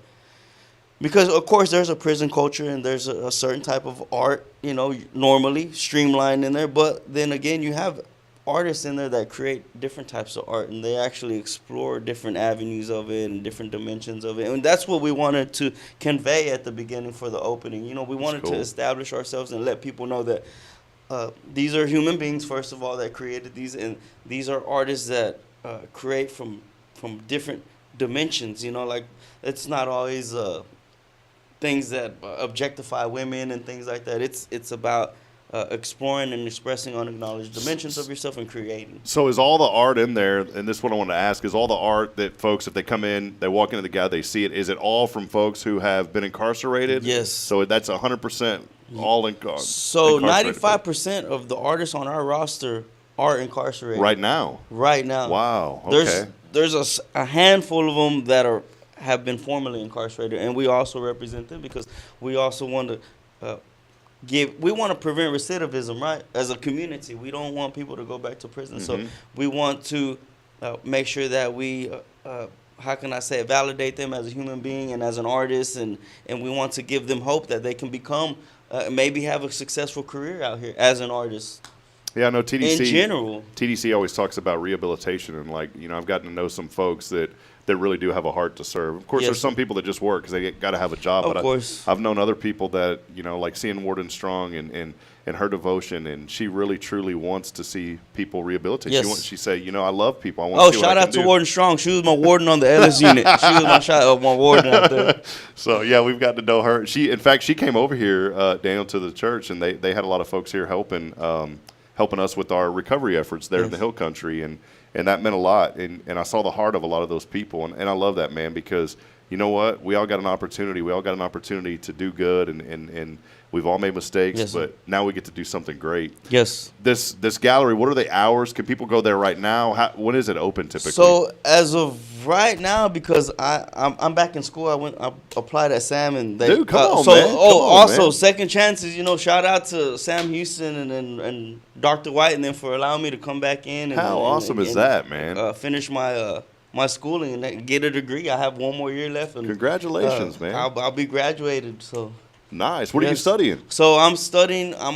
because, of course, there's a prison culture and there's a certain type of art, you know, normally streamlined in there. But then again, you have artists in there that create different types of art, and they actually explore different avenues of it and different dimensions of it. And that's what we wanted to convey at the beginning for the opening. You know, we wanted to establish ourselves and let people know that these are human beings, first of all, that created these. And these are artists that create from different dimensions, you know, like it's not always things that objectify women and things like that. It's about exploring and expressing unacknowledged dimensions of yourself and creating. So is all the art in there, and this is what I want to ask, is all the art that folks, if they come in, they walk into the gallery, they see it, is it all from folks who have been incarcerated? Yes. So that's 100% all So 95% of the artists on our roster are incarcerated. Right now? Right now. Wow, okay. There's a handful of them that have been formerly incarcerated, and we also represent them because we also want to we want to prevent recidivism, right? As a community, we don't want people to go back to prison, so we want to make sure that we, how can I say it, validate them as a human being and as an artist, and we want to give them hope that they can become, maybe have a successful career out here as an artist. Yeah, I know TDC. In general. TDC always talks about rehabilitation, and like, you know, I've gotten to know some folks that really do have a heart to serve. Of course, there's some people that just work because they got to have a job. Of course. I've known other people that, you know, like seeing Warden Strong and her devotion, and she really truly wants to see people rehabilitated. Yes. She say, you know, I love people. I want to see what I can do. Shout out to Warden Strong. She was my warden on the Ellis unit. She was my warden out there. So yeah, we've got to know her. In fact, she came over here, Daniel, to the church, and they had a lot of folks here helping us with our recovery efforts there in the Hill Country, and that meant a lot. And I saw the heart of a lot of those people, and I love that, man, because you know what? We all got an opportunity. We all got an opportunity to do good, and we've all made mistakes, but now we get to do something great. Yes. This gallery, what are the hours? Can people go there right now? When is it open typically? So as of right now, because I'm back in school, I applied at Sam, and they Dude, come on, man. Also man. second chances. You know, shout out to Sam Houston and Dr. White, and then for allowing me to come back in. And, How awesome is that, man? Finish my schooling and get a degree. I have one more year left. And, congratulations, man. I'll be graduated. So. Nice. What are you studying? So I'm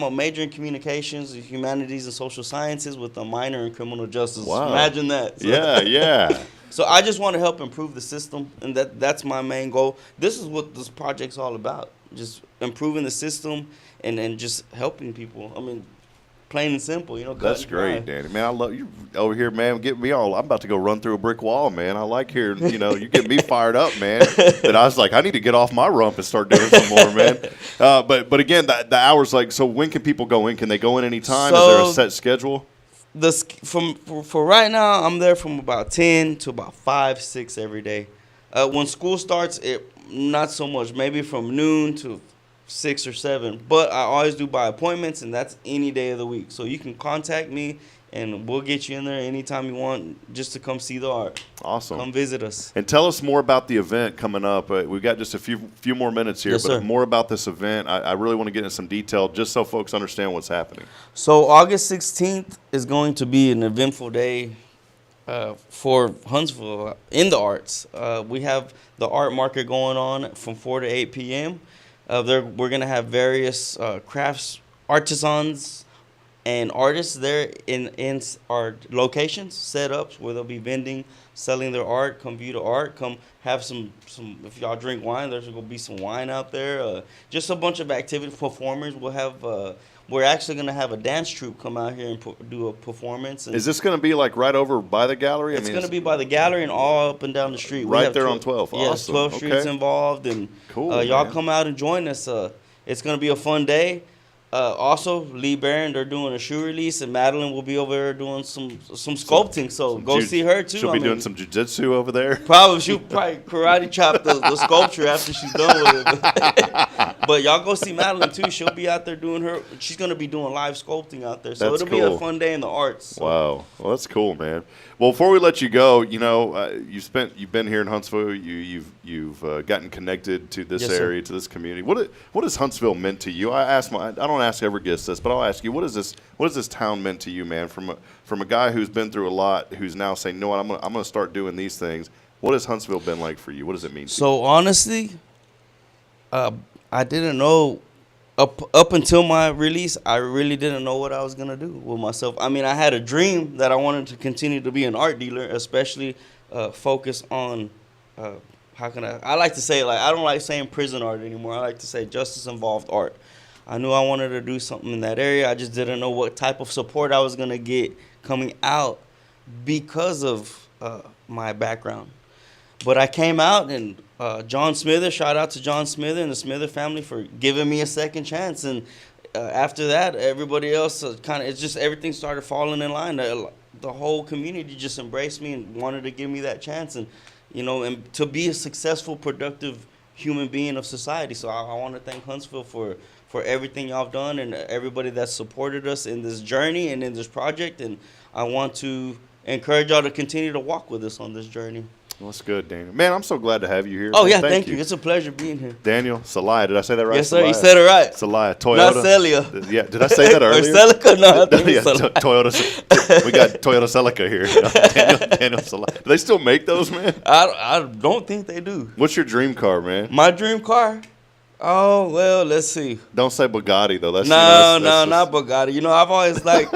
a major in communications, humanities, and social sciences with a minor in criminal justice. Wow. Imagine that. So, yeah. So I just want to help improve the system, and that's my main goal. This is what this project's all about, just improving the system and just helping people. I mean, plain and simple, you know. That's great, Danny. Man, I love you over here, man. Get me all. I'm about to go run through a brick wall, man. I like hearing, you know, you get me fired up, man. That I was like, I need to get off my rump and start doing some more, man. But again, the hours, like, so when can people go in? Can they go in any time? Is there a set schedule? For right now, I'm there from about 10 to about 5, 6 every day. When school starts, not so much. Maybe from noon to 6 or 7. But I always do by appointments, and that's any day of the week. So you can contact me, and we'll get you in there anytime you want just to come see the art. Awesome. Come visit us. And tell us more about the event coming up. We've got just a few more minutes here, Yes, but sir. more about this event. I really want to get into some detail just so folks understand what's happening. So August 16th is going to be an eventful day for Huntsville in the arts. We have the art market going on from 4 to 8 p.m. We're going to have various crafts, artisans, and artists there in our locations, setups where they'll be vending, selling their art. Come view the art. Come have some. If y'all drink wine, there's going to be some wine out there. Just a bunch of activity performers. We'll have. We're actually going to have a dance troupe come out here and do a performance. And Is this going to be like right over by the gallery? it's going to be by the gallery and all up and down the street. We Right have there on 12. Yes, Awesome. 12 streets Okay. involved. And Cool, y'all man. come out and join us. It's going to be a fun day. Also, Lee Barron, they're doing a shoe release, and Madeline will be over there doing some sculpting. So go see her, too. She'll be doing some jiu-jitsu over there. She'll probably karate chop the sculpture after she's done with it. But y'all go see Madeline, too. She'll be out there doing her. She's going to be doing live sculpting out there. So That's it'll be a cool. fun day in the arts. Wow, well that's cool, man. Well, before we let you go, you've been here in Huntsville. You've gotten connected to this Yes, sir. area, to this community. What has Huntsville meant to you? I don't ask every guest this, but I'll ask you, what has this town meant to you, man? From a guy who's been through a lot, who's now saying, no, I'm gonna start doing these things. What has Huntsville been like for you? What does it mean to you? So honestly, I didn't know up until my release. I really didn't know what I was gonna do with myself. I mean, I had a dream that I wanted to continue to be an art dealer, especially focus on how can I like to say, like, I don't like saying prison art anymore. I like to say justice involved art. I knew I wanted to do something in that area. I just didn't know what type of support I was gonna get coming out because of my background. But I came out, and John Smither, shout out to John Smither and the Smither family for giving me a second chance. And after that, everybody else it's just everything started falling in line. The whole community just embraced me and wanted to give me that chance, and and to be a successful, productive human being of society. So I want to thank Huntsville for everything y'all have done and everybody that supported us in this journey and in this project. And I want to encourage y'all to continue to walk with us on this journey. Well, that's good, Daniel. Man, I'm so glad to have you here. Oh, man. yeah, thank you. It's a pleasure being here. Daniel Celaya, did I say that right? Yes, sir. You Celaya? said it right. Celaya, Toyota. Not Celia. Yeah, did I say that earlier? Or Celica? No, I think yeah, it's Celaya. Toyota. We got Toyota Celica here. Daniel Celaya. Do they still make those, man? I don't think they do. What's your dream car, man? My dream car? Oh, well, let's see. Don't say Bugatti, though. That's No, that's not Bugatti. I've always liked...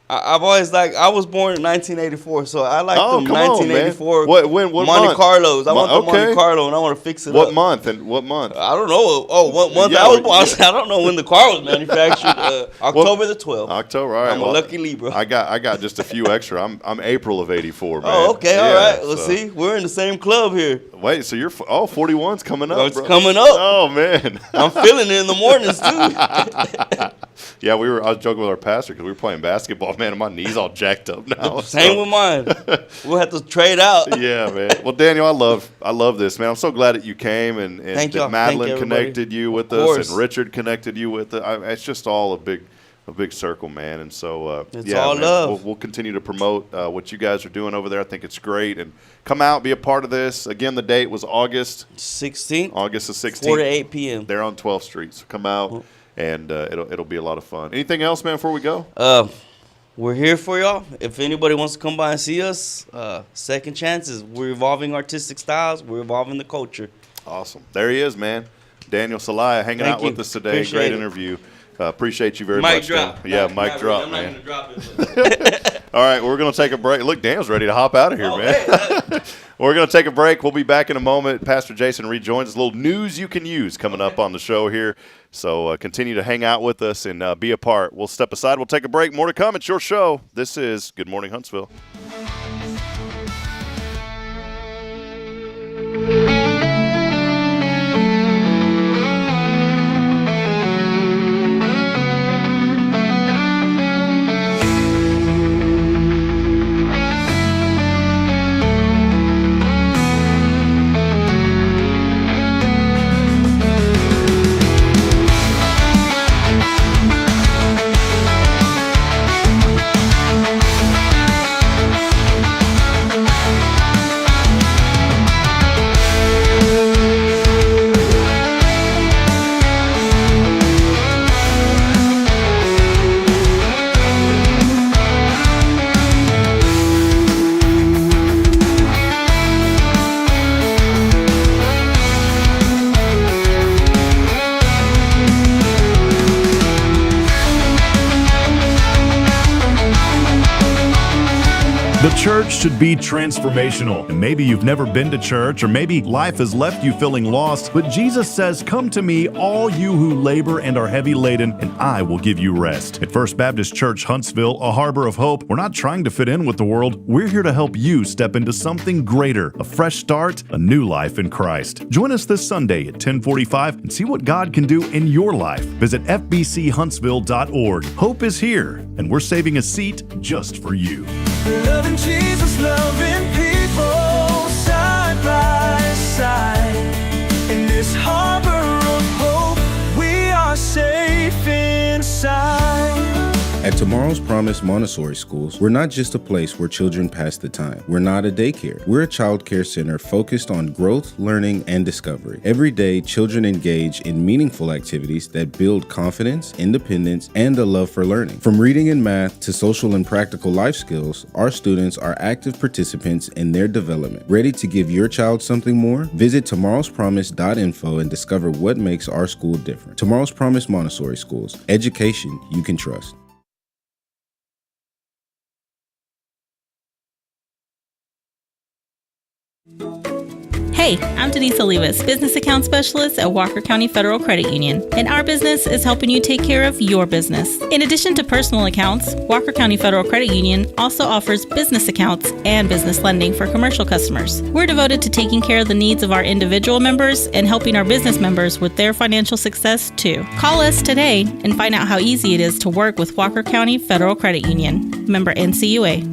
I was born in 1984, so I like them 1984 what Monte month? Carlos. I want the Monte Carlo, and I want to fix it What up. month? And what month? I don't know. Oh, what month Yeah, I was born? I don't know when the car was manufactured. October the 12th. October, all right. I'm a lucky Libra. I got just a few extra. I'm April of 84, man. Oh, okay, all right. Well, so- see, we're in the same club here. Wait, so you're 41's coming up, It's bro. coming up. Oh, man. I'm feeling it in the mornings, too. Yeah, I was joking with our pastor because we were playing basketball, man, and my knee's all jacked up now. Same with mine. We'll have to trade out. Yeah, man. Well, Daniel, I love this, man. I'm so glad that you came and Thank that y'all. Madeline Thank you, everybody. connected you with Of us course. and Richard connected you with it. It's just all a big circle, man. And so, It's yeah, all man, love. We'll continue to promote what you guys are doing over there. I think it's great. And come out, be a part of this. Again, the date was August 16th. August the 16th. 4 to 8 p.m. They're on 12th Street. So come out, and it'll be a lot of fun. Anything else, man, before we go? We're here for y'all. If anybody wants to come by and see us, second chances. We're evolving artistic styles. We're evolving the culture. Awesome. There he is, man. Daniel Celaya hanging Thank out you. with us today. Appreciate Great it. interview. Appreciate you very Mic much. drop. Dan. Yeah, mic drop, I'm not man. gonna drop it. All right, we're going to take a break. Look, Daniel's ready to hop out of here, man. We're going to take a break. We'll be back in a moment. Pastor Jason rejoins us. A little news you can use coming up on the show here. So continue to hang out with us and be a part. We'll step aside. We'll take a break. More to come. It's your show. This is Good Morning Huntsville. The church should be transformational. And maybe you've never been to church, or maybe life has left you feeling lost, but Jesus says, "Come to me, all you who labor and are heavy laden, and I will give you rest." At First Baptist Church, Huntsville, a harbor of hope, we're not trying to fit in with the world. We're here to help you step into something greater, a fresh start, a new life in Christ. Join us this Sunday at 10:45 and see what God can do in your life. Visit fbchuntsville.org. Hope is here, and we're saving a seat just for you. Loving Jesus, loving people side by side. In this harbor of hope, we are safe inside. At Tomorrow's Promise Montessori Schools, we're not just a place where children pass the time. We're not a daycare. We're a child care center focused on growth, learning, and discovery. Every day, children engage in meaningful activities that build confidence, independence, and a love for learning. From reading and math to social and practical life skills, our students are active participants in their development. Ready to give your child something more? Visit tomorrowspromise.info and discover what makes our school different. Tomorrow's Promise Montessori Schools. Education you can trust. Hey, I'm Denise Olivas, Business Account Specialist at Walker County Federal Credit Union, and our business is helping you take care of your business. In addition to personal accounts, Walker County Federal Credit Union also offers business accounts and business lending for commercial customers. We're devoted to taking care of the needs of our individual members and helping our business members with their financial success too. Call us today and find out how easy it is to work with Walker County Federal Credit Union. Member NCUA.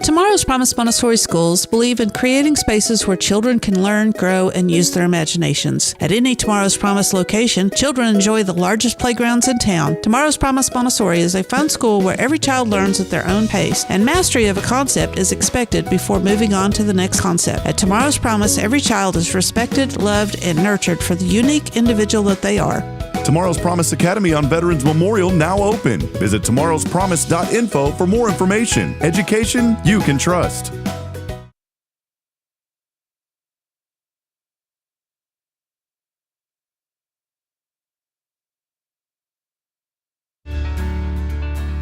Tomorrow's Promise Montessori Schools believe in creating spaces where children can learn, grow, and use their imaginations. At any Tomorrow's Promise location, children enjoy the largest playgrounds in town. Tomorrow's Promise Montessori is a fun school where every child learns at their own pace, and mastery of a concept is expected before moving on to the next concept. At Tomorrow's Promise, every child is respected, loved, and nurtured for the unique individual that they are. Tomorrow's Promise Academy on Veterans Memorial now open. Visit tomorrowspromise.info for more information. Education you can trust.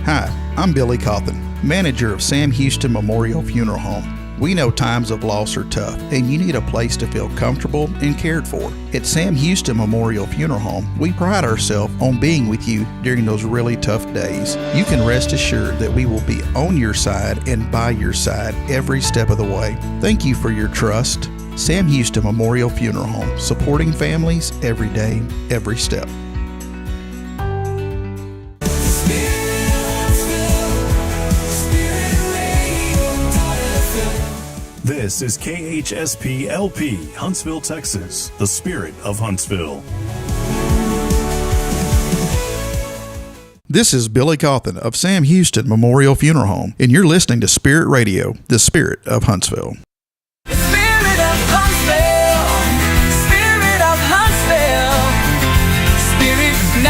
Hi, I'm Billy Cawthon, manager of Sam Houston Memorial Funeral Home. We know times of loss are tough, and you need a place to feel comfortable and cared for. At Sam Houston Memorial Funeral Home, we pride ourselves on being with you during those really tough days. You can rest assured that we will be on your side and by your side every step of the way. Thank you for your trust. Sam Houston Memorial Funeral Home, supporting families every day, every step. This is KHSP LP, Huntsville, Texas, the spirit of Huntsville. This is Billy Cawthon of Sam Houston Memorial Funeral Home, and you're listening to Spirit Radio, the spirit of Huntsville. Spirit of Huntsville, Spirit of Huntsville, Spirit 94.3.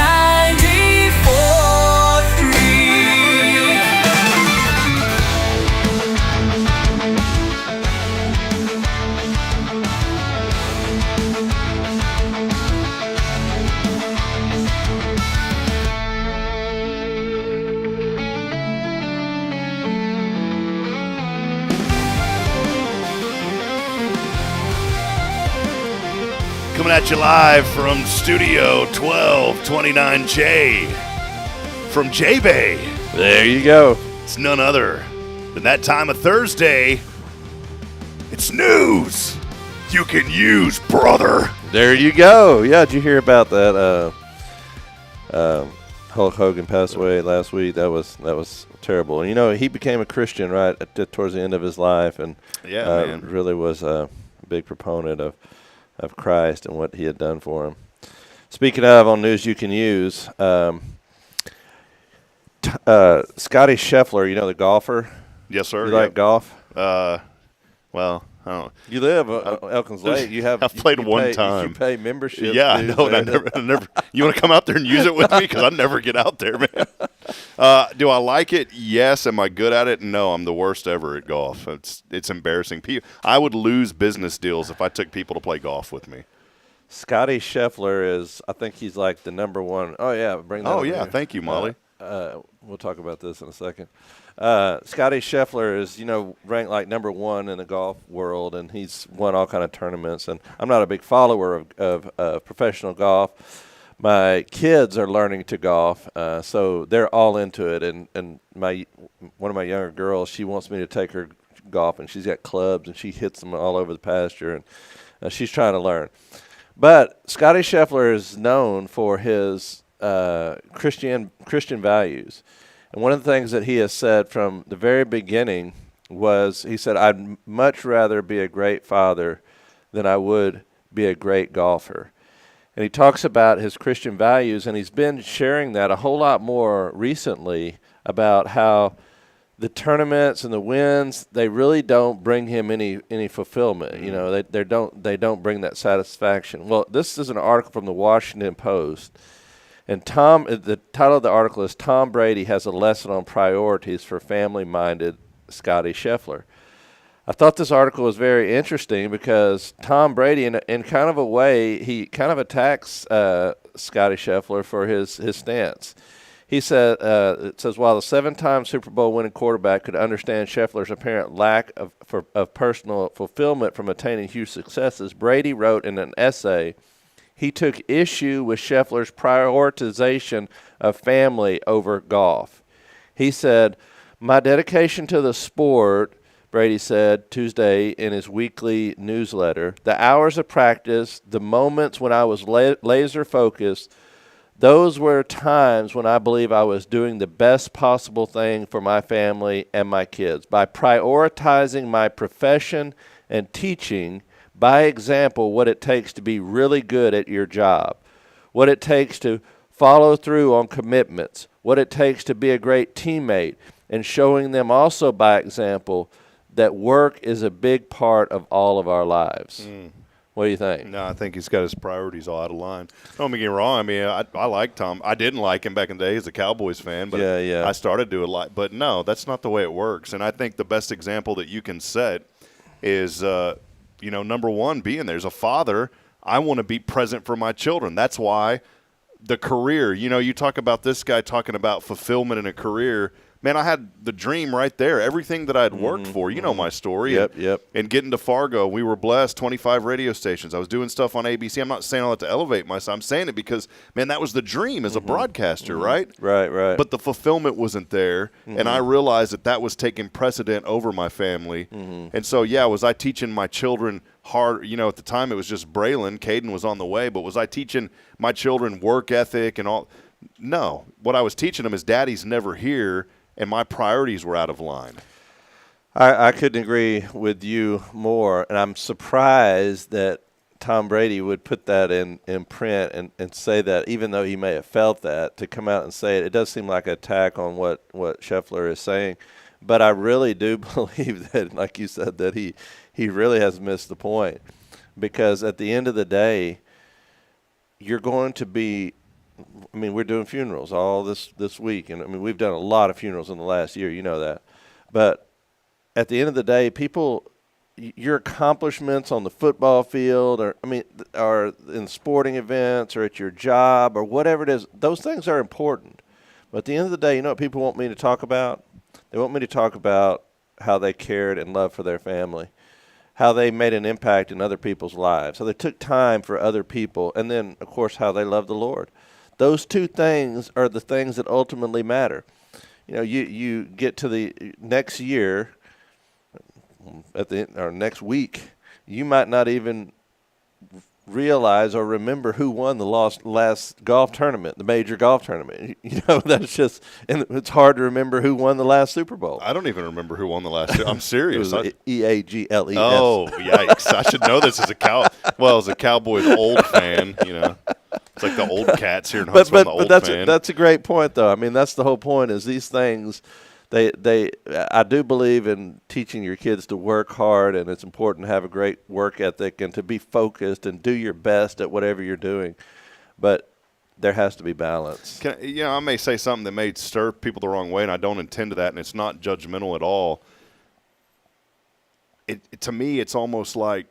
Coming at you live from Studio 1229J from J-Bay. There you go. It's none other than that time of Thursday. It's news you can use, brother. There you go. Yeah, did you hear about that? Hulk Hogan passed away last week. That was terrible. And, you know, he became a Christian right towards the end of his life, and man. really was a big proponent of Christ and what he had done for him. Speaking of on news you can use, Scotty Scheffler, you know the golfer? Yes, sir. You like golf? Well, I don't. You live Elkins Lake. You have. I've played you one pay, time. You pay membership. Yeah, I know. I never. You want to come out there and use it with me? Because I never get out there, man. Do I like it? Yes. Am I good at it? No. I'm the worst ever at golf. It's embarrassing. I would lose business deals if I took people to play golf with me. Scotty Scheffler is, I think he's like the number one. Oh, yeah, bring that Oh, over yeah, here. thank you, Molly. We'll talk about this in a second. Scotty Scheffler is, ranked like number one in the golf world, and he's won all kind of tournaments. And I'm not a big follower of professional golf. My kids are learning to golf, so they're all into it. And one of my younger girls, she wants me to take her golf, and she's got clubs, and she hits them all over the pasture, and she's trying to learn. But Scotty Scheffler is known for his Christian values. And one of the things that he has said from the very beginning was, he said, I'd much rather be a great father than I would be a great golfer. And he talks about his Christian values, and he's been sharing that a whole lot more recently about how the tournaments and the wins, they really don't bring him any fulfillment. Mm-hmm. They don't bring that satisfaction. Well, this is an article from the Washington Post, and the title of the article is Tom Brady has a lesson on priorities for family-minded Scotty Scheffler. I thought this article was very interesting because Tom Brady, in kind of a way, he kind of attacks Scotty Scheffler for his stance. He said, it says, while the 7-time Super Bowl winning quarterback could understand Scheffler's apparent lack of personal fulfillment from attaining huge successes, Brady wrote in an essay, he took issue with Scheffler's prioritization of family over golf. He said, my dedication to the sport, Brady said Tuesday in his weekly newsletter, the hours of practice, the moments when I was laser focused, those were times when I believe I was doing the best possible thing for my family and my kids. By prioritizing my profession and teaching, by example, what it takes to be really good at your job, what it takes to follow through on commitments, what it takes to be a great teammate, and showing them also by example that work is a big part of all of our lives. Mm. What do you think? No, I think he's got his priorities all out of line. Don't get me wrong. I mean, I like Tom. I didn't like him back in the day as a Cowboys fan, but yeah. I started to like. But no, that's not the way it works. And I think the best example that you can set is, number one, being there as a father. I want to be present for my children. That's why the career. You talk about this guy talking about fulfillment in a career. Man, I had the dream right there. Everything that I had worked for, my story. Yep. And getting to Fargo, we were blessed, 25 radio stations. I was doing stuff on ABC. I'm not saying all that to elevate myself. I'm saying it because, man, that was the dream as a broadcaster, right? Right. But the fulfillment wasn't there, and I realized that was taking precedent over my family. And so, was I teaching my children hard? At the time it was just Braylon. Caden was on the way, but was I teaching my children work ethic and all? No. What I was teaching them is Daddy's never here, and my priorities were out of line. I couldn't agree with you more, and I'm surprised that Tom Brady would put that in print and say that, even though he may have felt that, to come out and say it. It does seem like an attack on what Scheffler is saying, but I really do believe that, like you said, that he really has missed the point, because at the end of the day, you're going to be – we're doing funerals all this week, and we've done a lot of funerals in the last year, that. But at the end of the day, people, your accomplishments on the football field, or in sporting events, or at your job, or whatever it is, those things are important. But at the end of the day, you know what people want me to talk about? They want me to talk about how they cared and loved for their family, how they made an impact in other people's lives, how they took time for other people, and then, of course, how they loved the Lord. Those two things are the things that ultimately matter. You get to the next year, or next week, you might not even realize or remember who won the last golf tournament, the major golf tournament. That's just, and it's hard to remember who won the last Super Bowl. I don't even remember who won the last. I'm serious. It was EAGLES. Oh, yikes! I should know this as a Cowboys old fan. It's like the old cats here in Huntsville. But that's a great point, though. That's the whole point. Is these things. I do believe in teaching your kids to work hard, and it's important to have a great work ethic and to be focused and do your best at whatever you're doing. But there has to be balance. I may say something that may stir people the wrong way, and I don't intend to that, and it's not judgmental at all. To me, it's almost like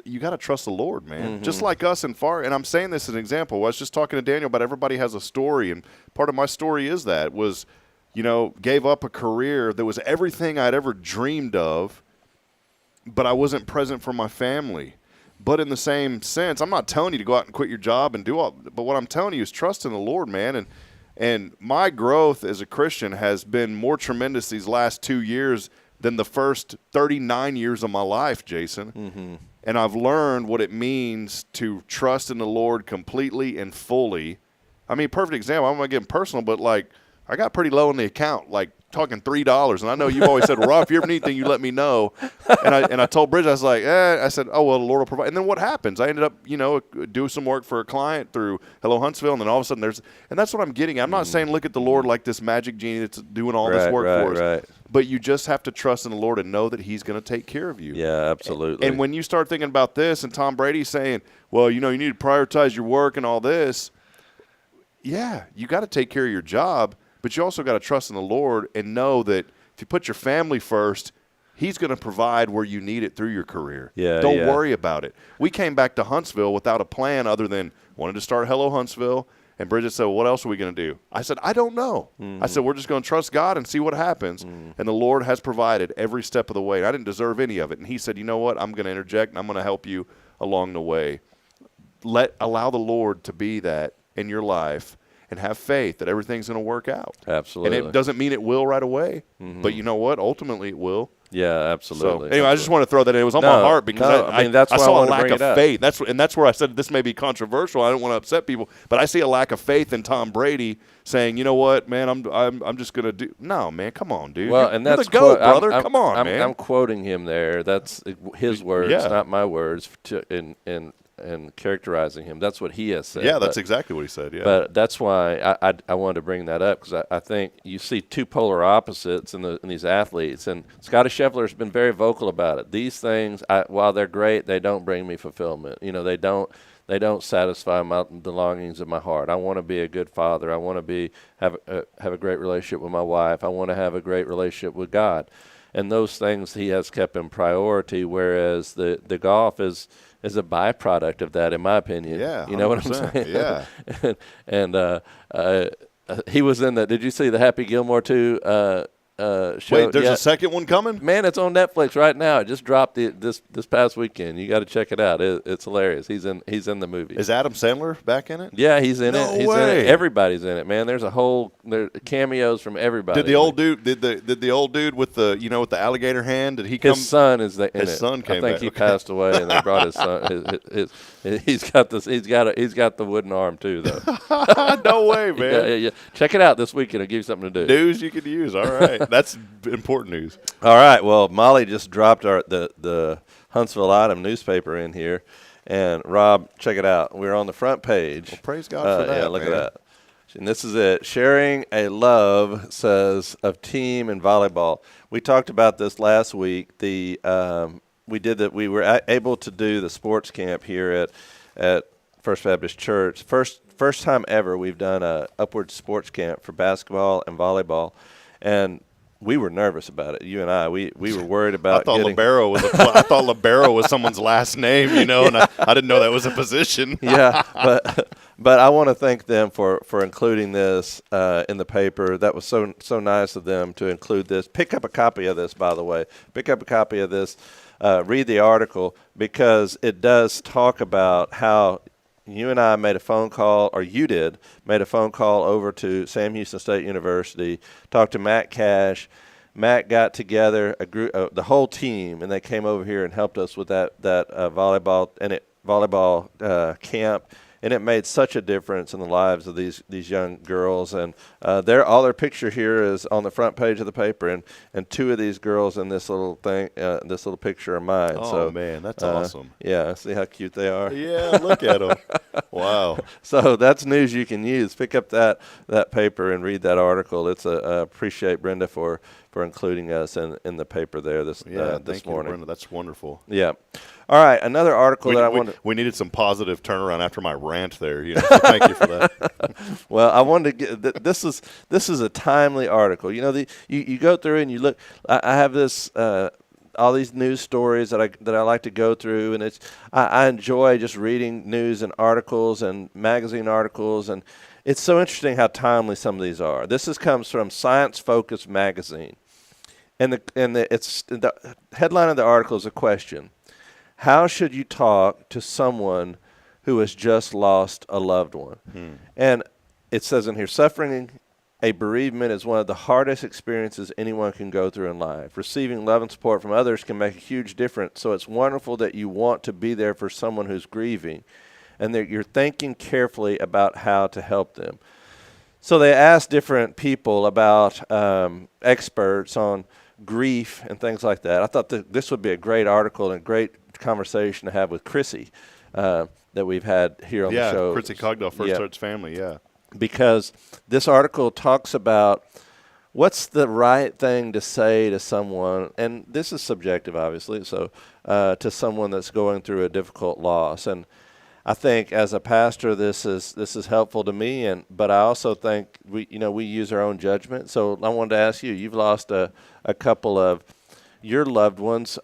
you got to trust the Lord, man. Just like us and and I'm saying this as an example. I was just talking to Daniel about everybody has a story, and part of my story is that was, gave up a career that was everything I'd ever dreamed of, but I wasn't present for my family. But in the same sense, I'm not telling you to go out and quit your job and do all, but what I'm telling you is trust in the Lord, man. And my growth as a Christian has been more tremendous these last 2 years than the first 39 years of my life, Jason. And I've learned what it means to trust in the Lord completely and fully. I mean, perfect example, I'm going to get personal, but like I got pretty low in the account, like talking $3. And I know you've always said, well, Rob, if you ever need anything, you let me know. And I told Bridget, I was like, I said, oh, well, the Lord will provide. And then what happens? I ended up, doing some work for a client through Hello Huntsville. And then all of a sudden and that's what I'm getting at. I'm not saying look at the Lord like this magic genie that's doing all this work for us. Right. But you just have to trust in the Lord and know that he's going to take care of you. Yeah, absolutely. And when you start thinking about this and Tom Brady saying, well, you need to prioritize your work and all this, yeah, you got to take care of your job. But you also got to trust in the Lord and know that if you put your family first, he's going to provide where you need it through your career. Don't worry about it. We came back to Huntsville without a plan other than wanted to start Hello Huntsville. And Bridget said, well, what else are we going to do? I said, I don't know. I said, we're just going to trust God and see what happens. And the Lord has provided every step of the way. I didn't deserve any of it. And he said, you know what? I'm going to interject and I'm going to help you along the way. Allow the Lord to be that in your life. And have faith that everything's going to work out. Absolutely. And it doesn't mean it will right away, but you know what? Ultimately, it will. Yeah, absolutely. So, anyway, I just want to throw that in. It was on my heart because I saw a lack of faith. That's where I said this may be controversial. I don't want to upset people, but I see a lack of faith in Tom Brady saying, you know what, man, I'm just going to do. No, man, come on, dude. Well, and you're that's the GOAT, brother. Come on, man. I'm quoting him there. That's his words, not my words. And characterizing him. That's what he has said. Yeah, that's exactly what he said, yeah. But that's why I wanted to bring that up because I think you see two polar opposites in these athletes. And Scotty Scheffler has been very vocal about it. These things, while they're great, they don't bring me fulfillment. They don't satisfy the longings of my heart. I want to be a good father. I want to have a great relationship with my wife. I want to have a great relationship with God. And those things he has kept in priority, whereas the golf is a byproduct of that, in my opinion. Yeah, you know what I'm saying? Yeah. and he was in did you see the Happy Gilmore 2 show? Wait, there's a second one coming? Man, it's on Netflix right now. It just dropped this past weekend. You got to check it out. It's hilarious. He's in the movie. Is Adam Sandler back in it? Yeah, he's in it. No way. Everybody's in it, man. There's cameos from everybody. Did the old dude with the with the alligator hand? Did he come? His son is in it. His son came back. I think he passed away, and they brought his son. He's got the wooden arm too, though. No way, man. Yeah. Check it out this weekend. It'll give you something to do. News you can use. All right. That's important news. All right. Well, Molly just dropped the Huntsville Item newspaper in here. And, Rob, check it out. We're on the front page. Well, praise God for that, yeah, look at that. And this is it. Sharing a love, says, of team and volleyball. We talked about this last week. We were able to do the sports camp here at First Baptist Church. First time ever we've done a upward sports camp for basketball and volleyball. And we were nervous about it. You and I, we were worried about. I thought libero was someone's last name, and I didn't know that was a position. Yeah, but I want to thank them for including this in the paper. That was so nice of them to include this. Pick up a copy of this, by the way. Pick up a copy of this. Read the article because it does talk about how you and I made a phone call, or you made a phone call over to Sam Houston State University, talked to Matt Cash. Matt got together a group, the whole team, and they came over here and helped us with that volleyball camp. And it made such a difference in the lives of these young girls. And all their picture here is on the front page of the paper. And two of these girls in this little thing, this little picture are mine. Oh, man, that's awesome. Yeah, see how cute they are? Yeah, look at them. Wow. So that's news you can use. Pick up that paper and read that article. It's appreciate Brenda for including us in the paper there this thank morning. You, Brenda. That's wonderful. Yeah. All right, another article that I wanted. We needed some positive turnaround after my rant there. So thank you for that. Well, I wanted to get this is a timely article. You go through and you look. I have this all these news stories that I like to go through, and I enjoy just reading news and articles and magazine articles, and it's so interesting how timely some of these are. This comes from Science Focus magazine, and the headline of the article is a question: how should you talk to someone who has just lost a loved one? And it says in here, suffering a bereavement is one of the hardest experiences anyone can go through in life. Receiving love and support from others can make a huge difference, so it's wonderful that you want to be there for someone who's grieving and that you're thinking carefully about how to help them. So they asked different people about experts on grief and things like that. I thought that this would be a great article and a great conversation to have with Chrissy that we've had here on the show. Yeah, Chrissy Cogdell, First Church Family, because this article talks about what's the right thing to say to someone, and this is subjective, obviously, so to someone that's going through a difficult loss. And I think as a pastor, this is helpful to me, but I also think we use our own judgment. So I wanted to ask you: you've lost a couple of your loved ones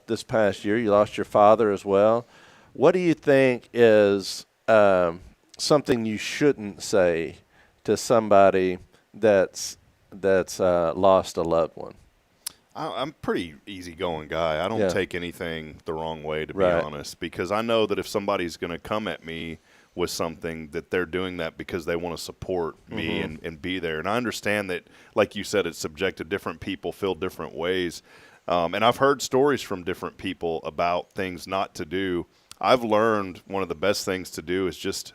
this past year. You lost your father as well. What do you think is something you shouldn't say to somebody that's lost a loved one? I'm a pretty easygoing guy. I don't take anything the wrong way, to be Right. honest, because I know that if somebody's going to come at me with something, that they're doing that because they want to support me and be there. And I understand that, like you said, it's subjective. Different people feel different ways. And I've heard stories from different people about things not to do. I've learned one of the best things to do is just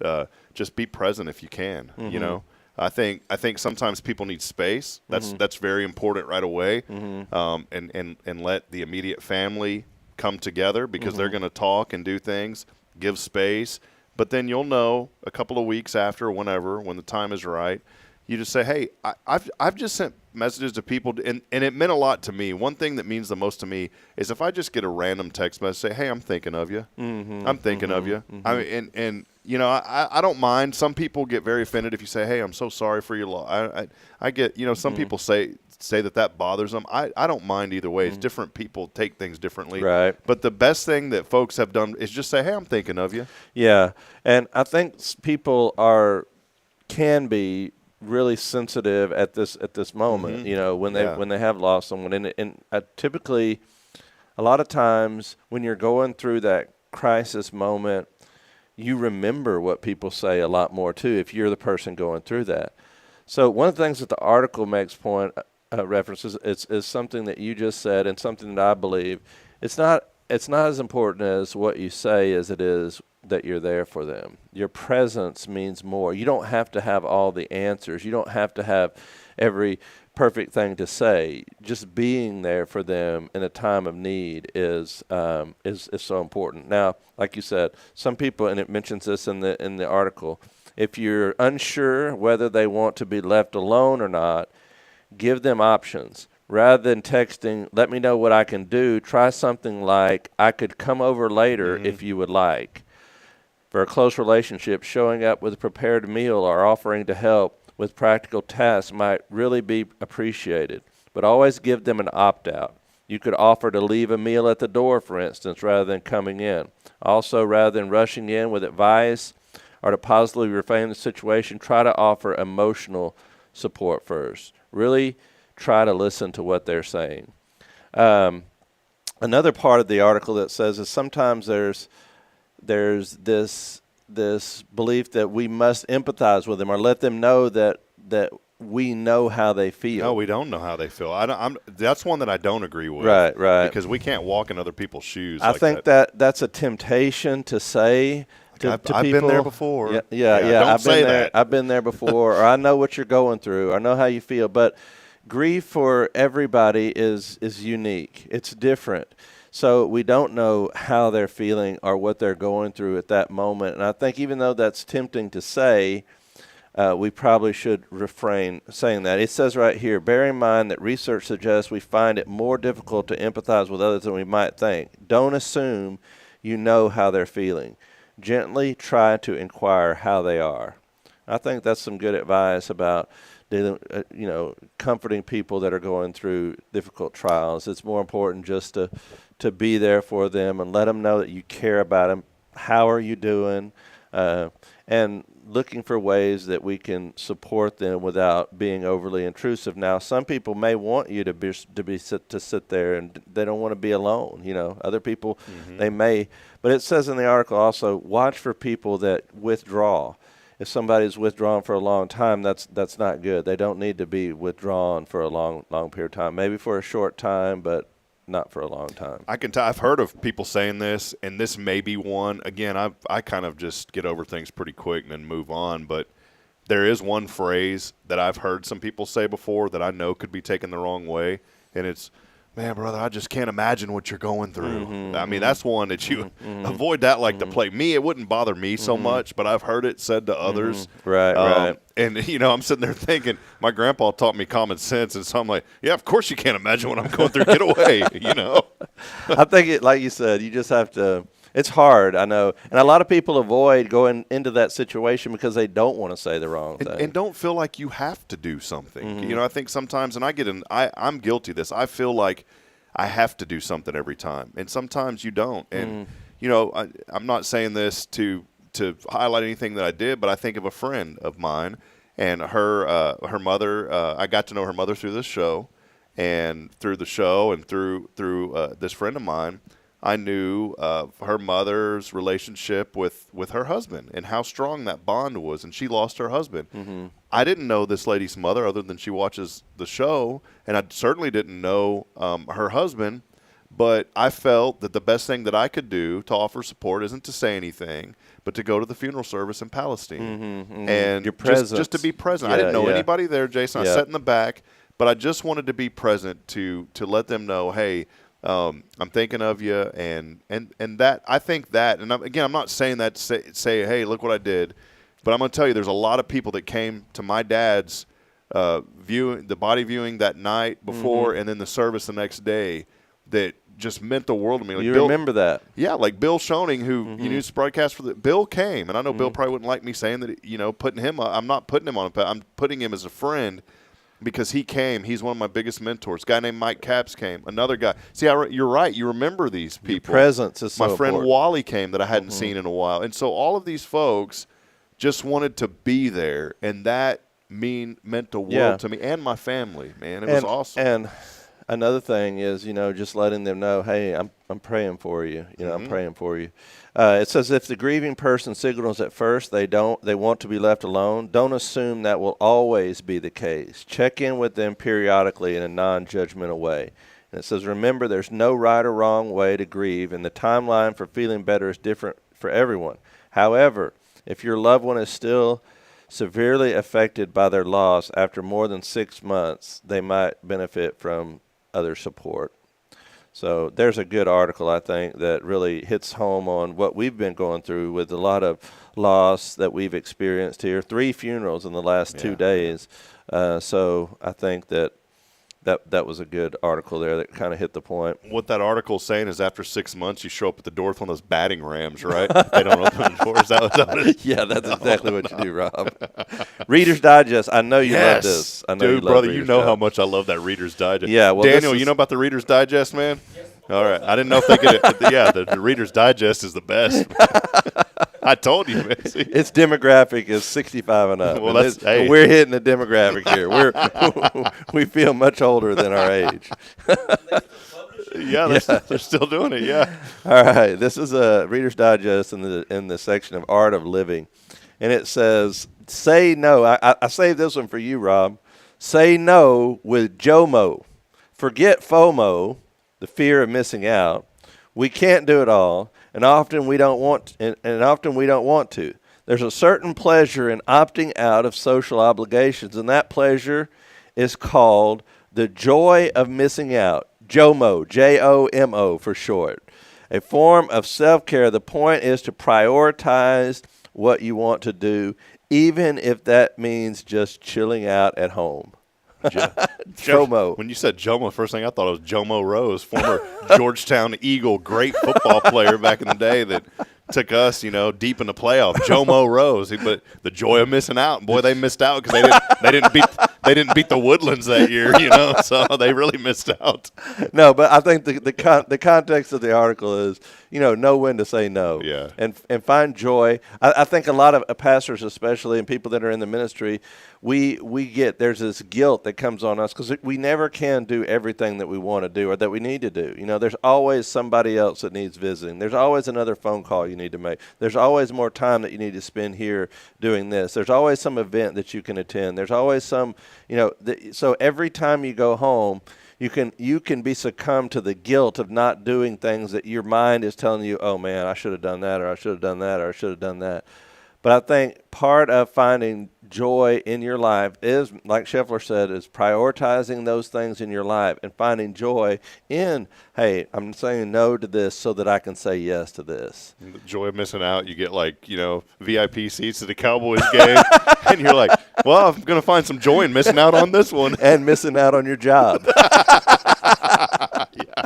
be present if you can. You know, I think sometimes people need space. That's very important right away. And let the immediate family come together because they're going to talk and do things. Give space, but then you'll know a couple of weeks after, whenever, when the time is right. You just say, hey, I've just sent messages to people, and it meant a lot to me. One thing that means the most to me is if I just get a random text message, say, hey, I'm thinking of you. I'm thinking of you. I mean, and you know, I don't mind. Some people get very offended if you say, hey, I'm so sorry for your loss. I get, you know, some people say that bothers them. I don't mind either way. It's different people take things differently. Right. But the best thing that folks have done is just say, hey, I'm thinking of you. Yeah, and I think people can be really sensitive at this moment, you know, when they have lost someone, and typically, a lot of times when you're going through that crisis moment, you remember what people say a lot more too if you're the person going through that. So one of the things that the article makes references is something that you just said, and something that I believe. It's not as important as what you say as it is that you're there for them. Your presence means more. You don't have to have all the answers. You don't have to have every perfect thing to say. Just being there for them in a time of need is so important. Now, like you said, some people, and it mentions this in the article, if you're unsure whether they want to be left alone or not, give them options. Rather than texting, let me know what I can do, try something like, I could come over later if you would like. For a close relationship, showing up with a prepared meal or offering to help with practical tasks might really be appreciated, but always give them an opt-out. You could offer to leave a meal at the door, for instance, rather than coming in. Also, rather than rushing in with advice or to positively reframe the situation, try to offer emotional support first. Really try to listen to what they're saying. Another part of the article that says is sometimes there's this belief that we must empathize with them or let them know that we know how they feel. No, we don't know how they feel. That's one that I don't agree with. Right. Because we can't walk in other people's shoes. I think that's a temptation to say to people. I've been there before. Yeah. That. I've been there before, or I know what you're going through. I know how you feel. But grief for everybody is unique. It's different. So we don't know how they're feeling or what they're going through at that moment. And I think even though that's tempting to say, we probably should refrain saying that. It says right here, bear in mind that research suggests we find it more difficult to empathize with others than we might think. Don't assume you know how they're feeling. Gently try to inquire how they are. I think that's some good advice about comforting people that are going through difficult trials. It's more important just to be there for them and let them know that you care about them. How are you doing? And looking for ways that we can support them without being overly intrusive. Now, some people may want you to sit there, and they don't want to be alone. Other people they may, but it says in the article also, watch for people that withdraw. If somebody's withdrawn for a long time, that's not good. They don't need to be withdrawn for a long period of time. Maybe for a short time, but not for a long time. I've heard of people saying this, and this may be one. Again, I kind of just get over things pretty quick and then move on. But there is one phrase that I've heard some people say before that I know could be taken the wrong way, and it's, man, brother, I just can't imagine what you're going through. I mean, that's one that you avoid that like the plague. Me, it wouldn't bother me so much, but I've heard it said to others. Right. And, I'm sitting there thinking, my grandpa taught me common sense, and so I'm like, yeah, of course you can't imagine what I'm going through. Get away, I think, like you said, you just have to – it's hard, I know. And a lot of people avoid going into that situation because they don't want to say the wrong thing. And don't feel like you have to do something. I think sometimes, and I'm guilty of this, I feel like I have to do something every time. And sometimes you don't. And, I'm not saying this to highlight anything that I did, but I think of a friend of mine and her mother. I got to know her mother through this show, and through the show and through this friend of mine, I knew her mother's relationship with her husband and how strong that bond was, and she lost her husband. I didn't know this lady's mother other than she watches the show, and I certainly didn't know her husband, but I felt that the best thing that I could do to offer support isn't to say anything, but to go to the funeral service in Palestine. And your presence. Just to be present. I didn't know anybody there, Jason. I sat in the back, but I just wanted to be present to let them know, hey, I'm thinking of you, and that I think that, and I'm not saying that to say, hey, look what I did, but I'm going to tell you, there's a lot of people that came to my dad's the body viewing that night before, and then the service the next day, that just meant the world to me. Like you remember that? Yeah, like Bill Schoening, who you used to broadcast for Bill came, and I know Bill probably wouldn't like me saying that. Putting him, I'm not putting him on. I'm putting him as a friend. Because he came. He's one of my biggest mentors. A guy named Mike Capps came. Another guy. See, you're right. You remember these people. Your presence is so My friend important. Wally came that I hadn't seen in a while. And so all of these folks just wanted to be there. And that meant the world to me and my family, man. It was awesome. And another thing is, just letting them know, hey, I'm praying for you. I'm praying for you. It says if the grieving person signals at first they want to be left alone, don't assume that will always be the case. Check in with them periodically in a non-judgmental way. And it says, remember, there's no right or wrong way to grieve, and the timeline for feeling better is different for everyone. However, if your loved one is still severely affected by their loss after more than 6 months, they might benefit from other support. So there's a good article, I think, that really hits home on what we've been going through with a lot of loss that we've experienced here. 3 funerals in the last 2 days. So I think that was a good article there that kind of hit the point. What that article's saying is after 6 months, you show up at the door with one of those batting rams, right? They don't open the doors. Yeah, that's exactly what you do, Rob. Reader's Digest. I know you love this. I know Dude, you love brother, Reader's you know how Digest. much I love that Reader's Digest. Yeah, well, Daniel, you know about the Reader's Digest, man? Yes. All right. I didn't know if they could. The Reader's Digest is the best. I told you, man. See? Its demographic is 65 and up. Well, and we're hitting the demographic here. We feel much older than our age. They're still doing it. Yeah. All right. This is a Reader's Digest in the section of Art of Living, and it says, "Say no." I saved this one for you, Rob. Say no with JOMO. Forget FOMO, the fear of missing out. We can't do it all. And often we don't want to. There's a certain pleasure in opting out of social obligations, and that pleasure is called the joy of missing out. JOMO, J-O-M-O for short. A form of self-care. The point is to prioritize what you want to do, even if that means just chilling out at home. JOMO. When you said JOMO, the first thing I thought was Jomo Rose, former Georgetown Eagle, great football player back in the day that took us, deep in the playoff. Jomo Rose, but the joy of missing out. Boy, they missed out because they they didn't beat the Woodlands that year, so they really missed out. No, but I think the context of the article is, know when to say no. Yeah. And find joy. I think a lot of pastors, especially, and people that are in the ministry, there's this guilt that comes on us because we never can do everything that we want to do or that we need to do. There's always somebody else that needs visiting. There's always another phone call you need to make. There's always more time that you need to spend here doing this. There's always some event that you can attend. There's always some, so every time you go home, you can be succumbed to the guilt of not doing things that your mind is telling you, oh man, I should have done that, or I should have done that, or I should have done that. But I think part of finding joy in your life is, like Scheffler said, is prioritizing those things in your life and finding joy in, hey, I'm saying no to this so that I can say yes to this. The joy of missing out. You get VIP seats to the Cowboys game, and you're like, well, I'm going to find some joy in missing out on this one. And missing out on your job. Yeah.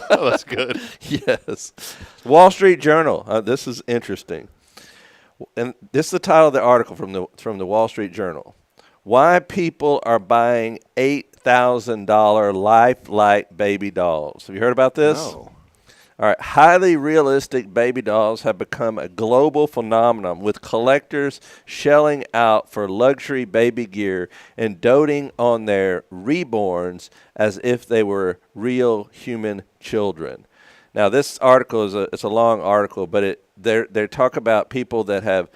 That's good. Yes. Wall Street Journal. This is interesting. And this is the title of the article from the Wall Street Journal. Why people are buying $8,000 lifelike baby dolls. Have you heard about this? No. All right. Highly realistic baby dolls have become a global phenomenon, with collectors shelling out for luxury baby gear and doting on their reborns as if they were real human children. Now, this article it's a long article, but they talk about people that have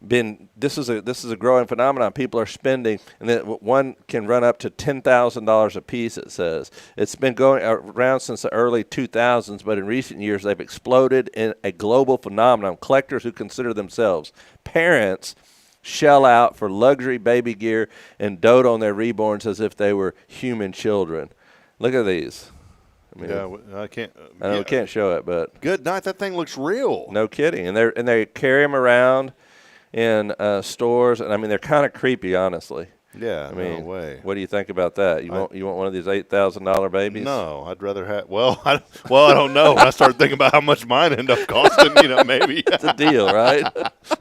been. This is a growing phenomenon. People are spending, and then one can run up to $10,000 a piece. It says it's been going around since the early 2000s, but in recent years they've exploded in a global phenomenon. Collectors who consider themselves parents shell out for luxury baby gear and dote on their reborns as if they were human children. Look at these. I can't. I know we can't show it, but good night. That thing looks real. No kidding. And they carry them around in stores, and they're kind of creepy, honestly. Yeah, no way. What do you think about that? You want one of these $8,000 babies? No, I'd rather have. I don't know. When I started thinking about how much mine end up costing, maybe it's a deal, right?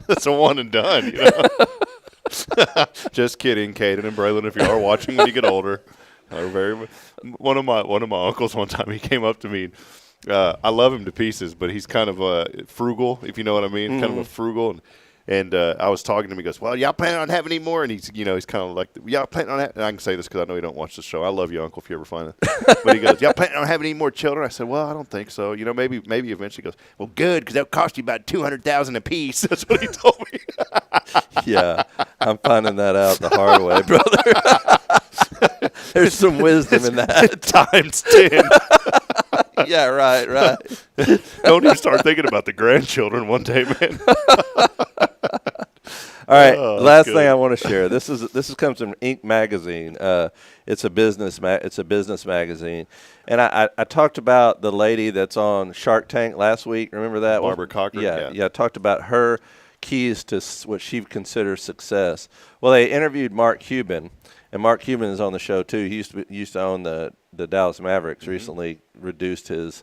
It's a one and done. Just kidding, Caden and Braylon. If you are watching when you get older. One of my uncles one time, he came up to me. I love him to pieces, but he's kind of frugal, if you know what I mean. Mm-hmm. Kind of a frugal, and I was talking to him. He goes, "Well, y'all planning on having any more?" And he's kind of like, "Y'all planning on?" And I can say this because I know you don't watch the show. I love you, Uncle, if you ever find it. But he goes, "Y'all planning on having any more children?" I said, "Well, I don't think so. Maybe eventually." He goes, "Well, good, because they'll cost you about $200,000 a piece." That's what he told me. Yeah, I'm finding that out the hard way, brother. There's some wisdom in that. Times 10. Yeah, right. Don't even start thinking about the grandchildren one day, man. All right, last thing I want to share. This comes from Inc. magazine. It's a business magazine, and I talked about the lady that's on Shark Tank last week. Remember that? Barbara Cochran. Yeah. I talked about her keys to what she considers success. Well, they interviewed Mark Cuban. And Mark Cuban is on the show too. He used to own the Dallas Mavericks. Mm-hmm. Recently reduced his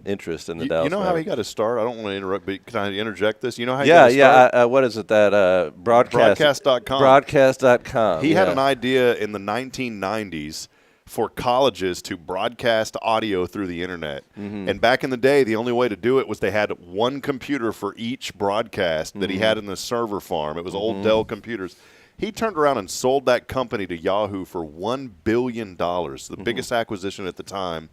interest in the Dallas Mavericks. You know how he got his start? I don't want to interrupt, but can I interject this? You know how he got his start? What is it? That Broadcast.com. Broadcast.com. He had an idea in the 1990s for colleges to broadcast audio through the internet. Mm-hmm. And back in the day, the only way to do it was they had one computer for each broadcast that he had in the server farm. It was old Dell computers. He turned around and sold that company to Yahoo for $1 billion, the biggest acquisition at the time.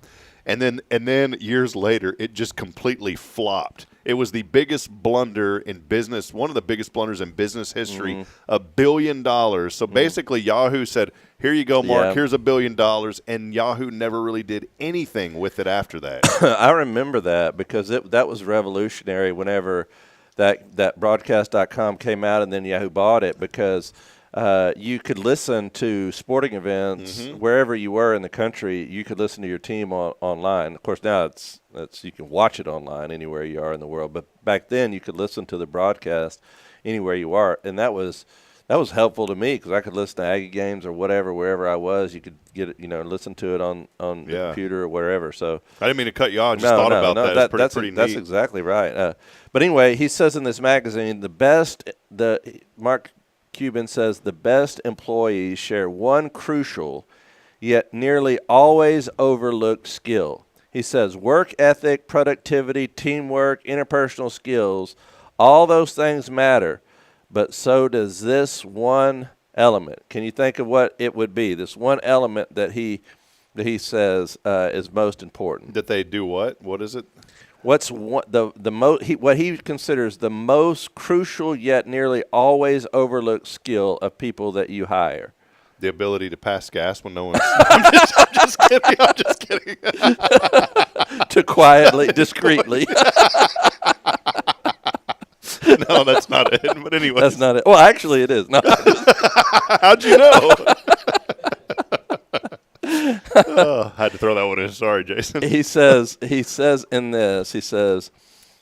And then years later, it just completely flopped. It was the biggest blunder in business, one of the biggest blunders in business history, $1 billion. So basically, Yahoo said, here you go, Mark, here's $1 billion. And Yahoo never really did anything with it after that. I remember that because that was revolutionary whenever that Broadcast.com came out and then Yahoo bought it, because you could listen to sporting events wherever you were in the country. You could listen to your team online. Of course, now it's you can watch it online anywhere you are in the world. But back then, you could listen to the broadcast anywhere you are, and that was helpful to me because I could listen to Aggie games or whatever wherever I was. You could get it, listen to it on the computer or wherever. So I didn't mean to cut you off. I just thought about that. It's pretty neat. That's exactly right. But anyway, he says in this magazine, Mark Cuban says the best employees share one crucial yet nearly always overlooked skill. He says work ethic, productivity, teamwork, interpersonal skills, all those things matter, but so does this one element. Can you think of what it would be? This one element that he says is most important. That they do what? What is it? What's what he considers the most crucial yet nearly always overlooked skill of people that you hire? The ability to pass gas when no one's. I'm just kidding. I'm just kidding. To quietly, discreetly. No, that's not it. But anyway, that's not it. Well, actually, it is. No. How'd you know? I had to throw that one in. Sorry, Jason. He says in this,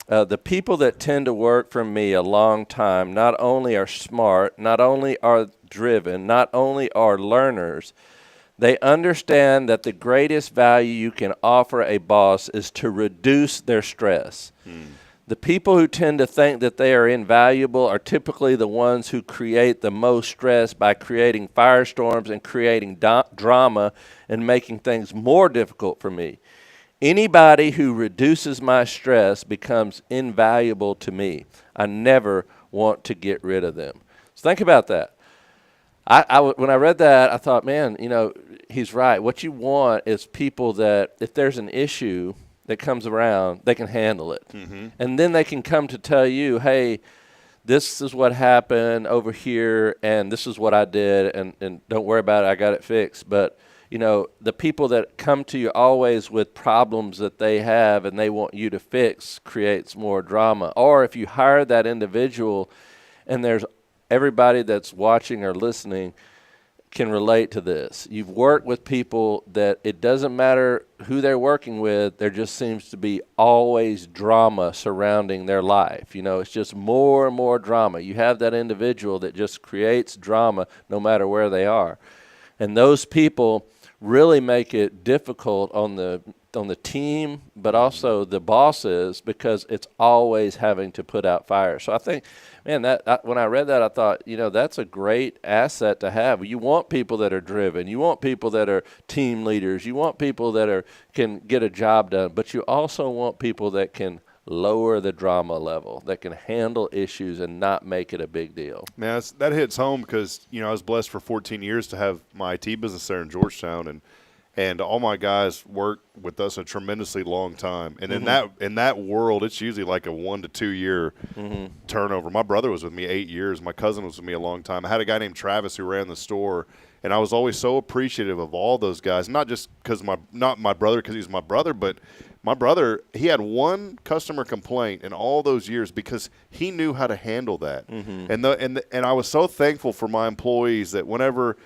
the people that tend to work for me a long time not only are smart, not only are driven, not only are learners, they understand that the greatest value you can offer a boss is to reduce their stress. The people who tend to think that they are invaluable are typically the ones who create the most stress by creating firestorms and creating drama and making things more difficult for me. Anybody who reduces my stress becomes invaluable to me. I never want to get rid of them. So think about that. When I read that, I thought, man, he's right. What you want is people that if there's an issue that comes around, they can handle it. Mm-hmm. And then they can come to tell you, hey, this is what happened over here, and this is what I did, and don't worry about it, I got it fixed. But, the people that come to you always with problems that they have and they want you to fix creates more drama. Or if you hire that individual and there's everybody that's watching or listening can relate to this. You've worked with people that it doesn't matter who they're working with, there just seems to be always drama surrounding their life. It's just more and more drama. You have that individual that just creates drama no matter where they are. And those people really make it difficult on the team, but also the bosses, because it's always having to put out fires. So I think, man, when I read that, I thought, that's a great asset to have. You want people that are driven. You want people that are team leaders. You want people that can get a job done. But you also want people that can lower the drama level, that can handle issues and not make it a big deal. Man, that hits home because, I was blessed for 14 years to have my IT business there in Georgetown, and all my guys work with us a tremendously long time. And in that world, it's usually like a 1 to 2 year turnover. My brother was with me 8 years. My cousin was with me a long time. I had a guy named Travis who ran the store, and I was always so appreciative of all those guys. Not just because not my brother because he's my brother, but my brother, he had one customer complaint in all those years because he knew how to handle that. Mm-hmm. And I was so thankful for my employees that whenever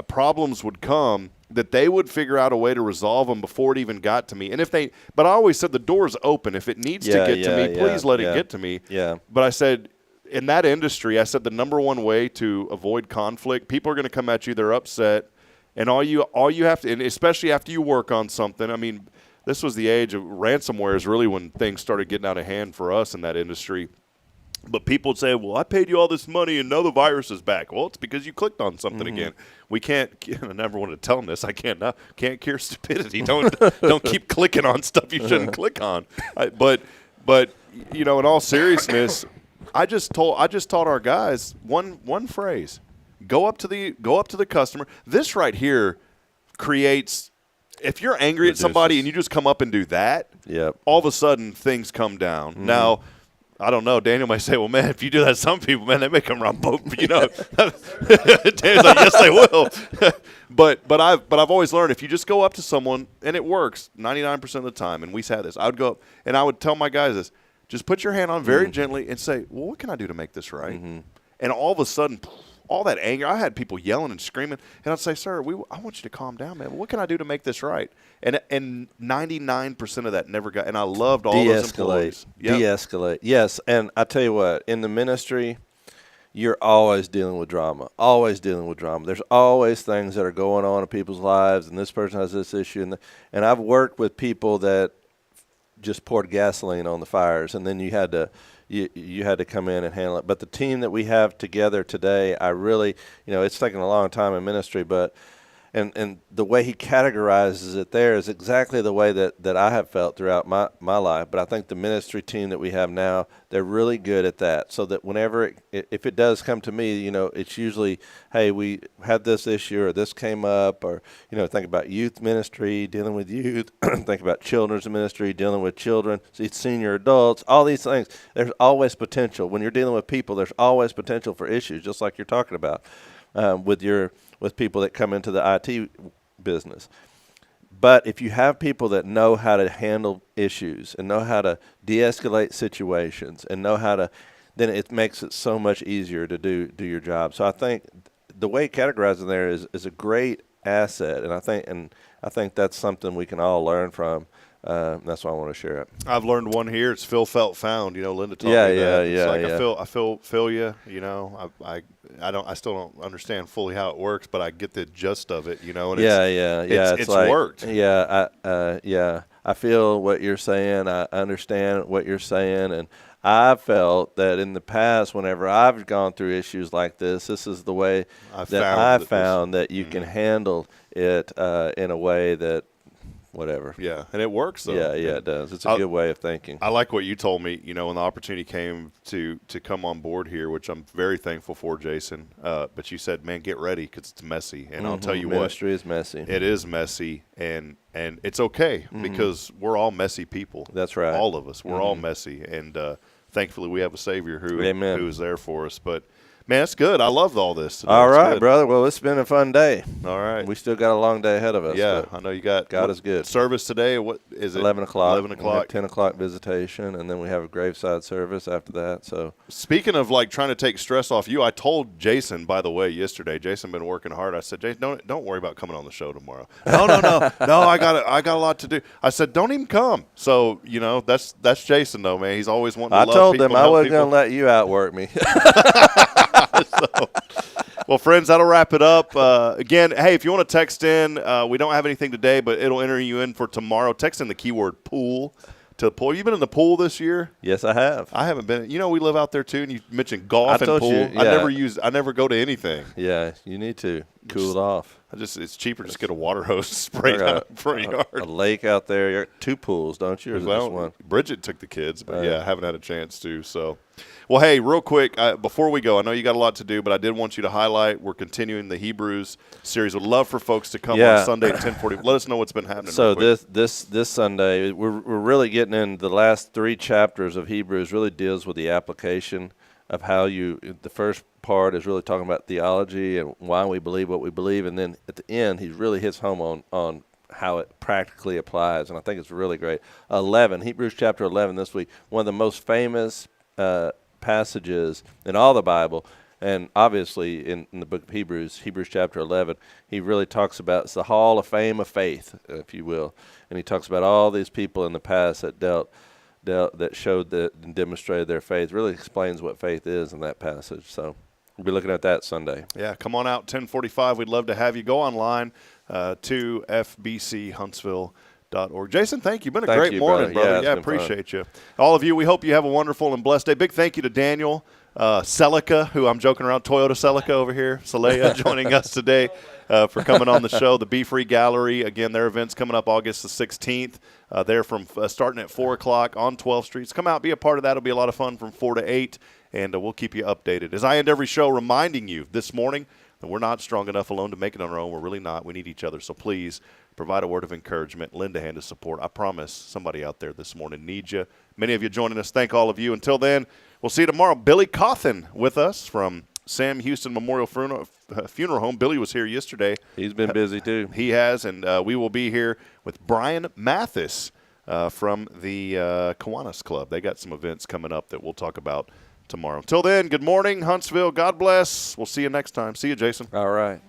problems would come, that they would figure out a way to resolve them before it even got to me. And but I always said the door's open. If it needs to get to me, please let it get to me. Yeah. But I said, in that industry, I said the number one way to avoid conflict, people are going to come at you, they're upset, and all you have to, and especially after you work on something, I mean, this was the age of ransomware is really when things started getting out of hand for us in that industry. But people would say, well, I paid you all this money and now the virus is back. Well, it's because you clicked on something again. We can't – I never wanted to tell them this. I can't cure stupidity. Don't keep clicking on stuff you shouldn't click on. But in all seriousness, I just taught our guys one phrase. Go up to the customer. This right here creates – if you're angry at somebody and you just come up and do that, all of a sudden things come down. Mm-hmm. Now – I don't know. Daniel might say, well, man, if you do that to some people, man, they may come around boat. Daniel's like, yes, they will. but I've always learned if you just go up to someone, and it works 99% of the time, and we had this, I would go up, and I would tell my guys this, just put your hand on very gently and say, well, what can I do to make this right? Mm-hmm. And all of a sudden, all that anger, I had people yelling and screaming, and I'd say, sir, I want you to calm down, man. What can I do to make this right? And 99% of that never got – and I loved all those employees. De-escalate. Yes, and I tell you what, in the ministry, you're always dealing with drama, always dealing with drama. There's always things that are going on in people's lives, and this person has this issue. And I've worked with people that just poured gasoline on the fires, and then you had to – you had to come in and handle it. But the team that we have together today, I really, it's taken a long time in ministry, but and the way he categorizes it there is exactly the way that I have felt throughout my life. But I think the ministry team that we have now, they're really good at that. So that whenever if it does come to me, it's usually, hey, we had this issue or this came up, or think about youth ministry, dealing with youth, think about children's ministry, dealing with children, see senior adults, all these things. There's always potential when you're dealing with people. There's always potential for issues, just like you're talking about with people that come into the IT business. But if you have people that know how to handle issues and know how to de-escalate situations and know how to, then it makes it so much easier to do your job. So I think the way categorizing there is a great asset, and I think that's something we can all learn from. That's why I want to share it. I've learned one here. It's feel, felt, found. Linda taught me that. It's like I feel you. I still don't understand fully how it works, but I get the gist of it. And it's like, worked. I feel what you're saying. I understand what you're saying, and I felt that in the past, whenever I've gone through issues like this is the way I found that you can handle it in a way that. Whatever. Yeah, and it works, though. Yeah, it does. It's a good way of thinking. I like what you told me, when the opportunity came to come on board here, which I'm very thankful for, Jason. But you said, man, get ready because it's messy. And I'll tell you Ministry is messy. It is messy, and it's okay because we're all messy people. That's right. All of us. We're all messy. And thankfully we have a Savior who is there for us. But man, it's good. I loved all this today. All right, brother. Well, it's been a fun day. All right. We still got a long day ahead of us. Yeah, I know you got. God is good. Service today. What is it? 11 o'clock. 11 o'clock. 10 o'clock visitation, and then we have a graveside service after that. So, speaking of trying to take stress off you, I told Jason, by the way, yesterday. Jason been working hard. I said, Jason, don't worry about coming on the show tomorrow. No. I got a lot to do. I said, don't even come. So that's Jason though, man. He's always wanting to love people. I told them I wasn't going to let you outwork me. Well, friends, that'll wrap it up. Again, hey, if you want to text in, we don't have anything today, but it'll enter you in for tomorrow. Text in the keyword pool to the pool. You been in the pool this year? Yes, I have. I haven't been. We live out there too, and you mentioned golf and pool. You, yeah. I never go to anything. Yeah, you need to cool it off. It's cheaper just get a water hose sprayed out in front of yard. A lake out there. You got 2 pools, don't you? Or is it just one? Bridget took the kids, but I haven't had a chance to. So, well, hey, real quick before we go, I know you got a lot to do, but I did want you to highlight we're continuing the Hebrews series. Would love for folks to come on Sunday at 10:40. Let us know what's been happening. So this Sunday, we're really getting in the last 3 chapters of Hebrews. Really deals with the application of how the first part is really talking about theology and why we believe what we believe, and then at the end he really hits home on how it practically applies, and I think it's really great. Hebrews chapter 11 this week, one of the most famous passages in all the Bible, and obviously in the book of Hebrews chapter 11, he really talks about, it's the hall of fame of faith, if you will, and he talks about all these people in the past that that showed that and demonstrated their faith. Really explains what faith is in that passage. So we'll be looking at that Sunday. Yeah, come on out, 10:45. We'd love to have you. Go online to FBCHuntsville.org. Jason, thank you. Been a great morning, brother. Yeah, appreciate you. All of you, we hope you have a wonderful and blessed day. Big thank you to Daniel Celica, who I'm joking around, Toyota Celica over here, Saleha, joining us today for coming on the show. The Be Free Gallery, again, their event's coming up August the 16th. They're from starting at 4 o'clock on 12th Street. So come out, be a part of that. It'll be a lot of fun from 4 to 8, and we'll keep you updated. As I end every show, reminding you this morning that we're not strong enough alone to make it on our own. We're really not. We need each other. So please provide a word of encouragement, lend a hand of support. I promise somebody out there this morning needs you. Many of you joining us. Thank all of you. Until then, we'll see you tomorrow. Billy Cawthon with us from Sam Houston Memorial Funeral Home. Billy was here yesterday. He's been busy too. He has, and we will be here with Brian Mathis from the Kiwanis Club. They got some events coming up that we'll talk about tomorrow. Until then, good morning, Huntsville. God bless. We'll see you next time. See you, Jason. All right.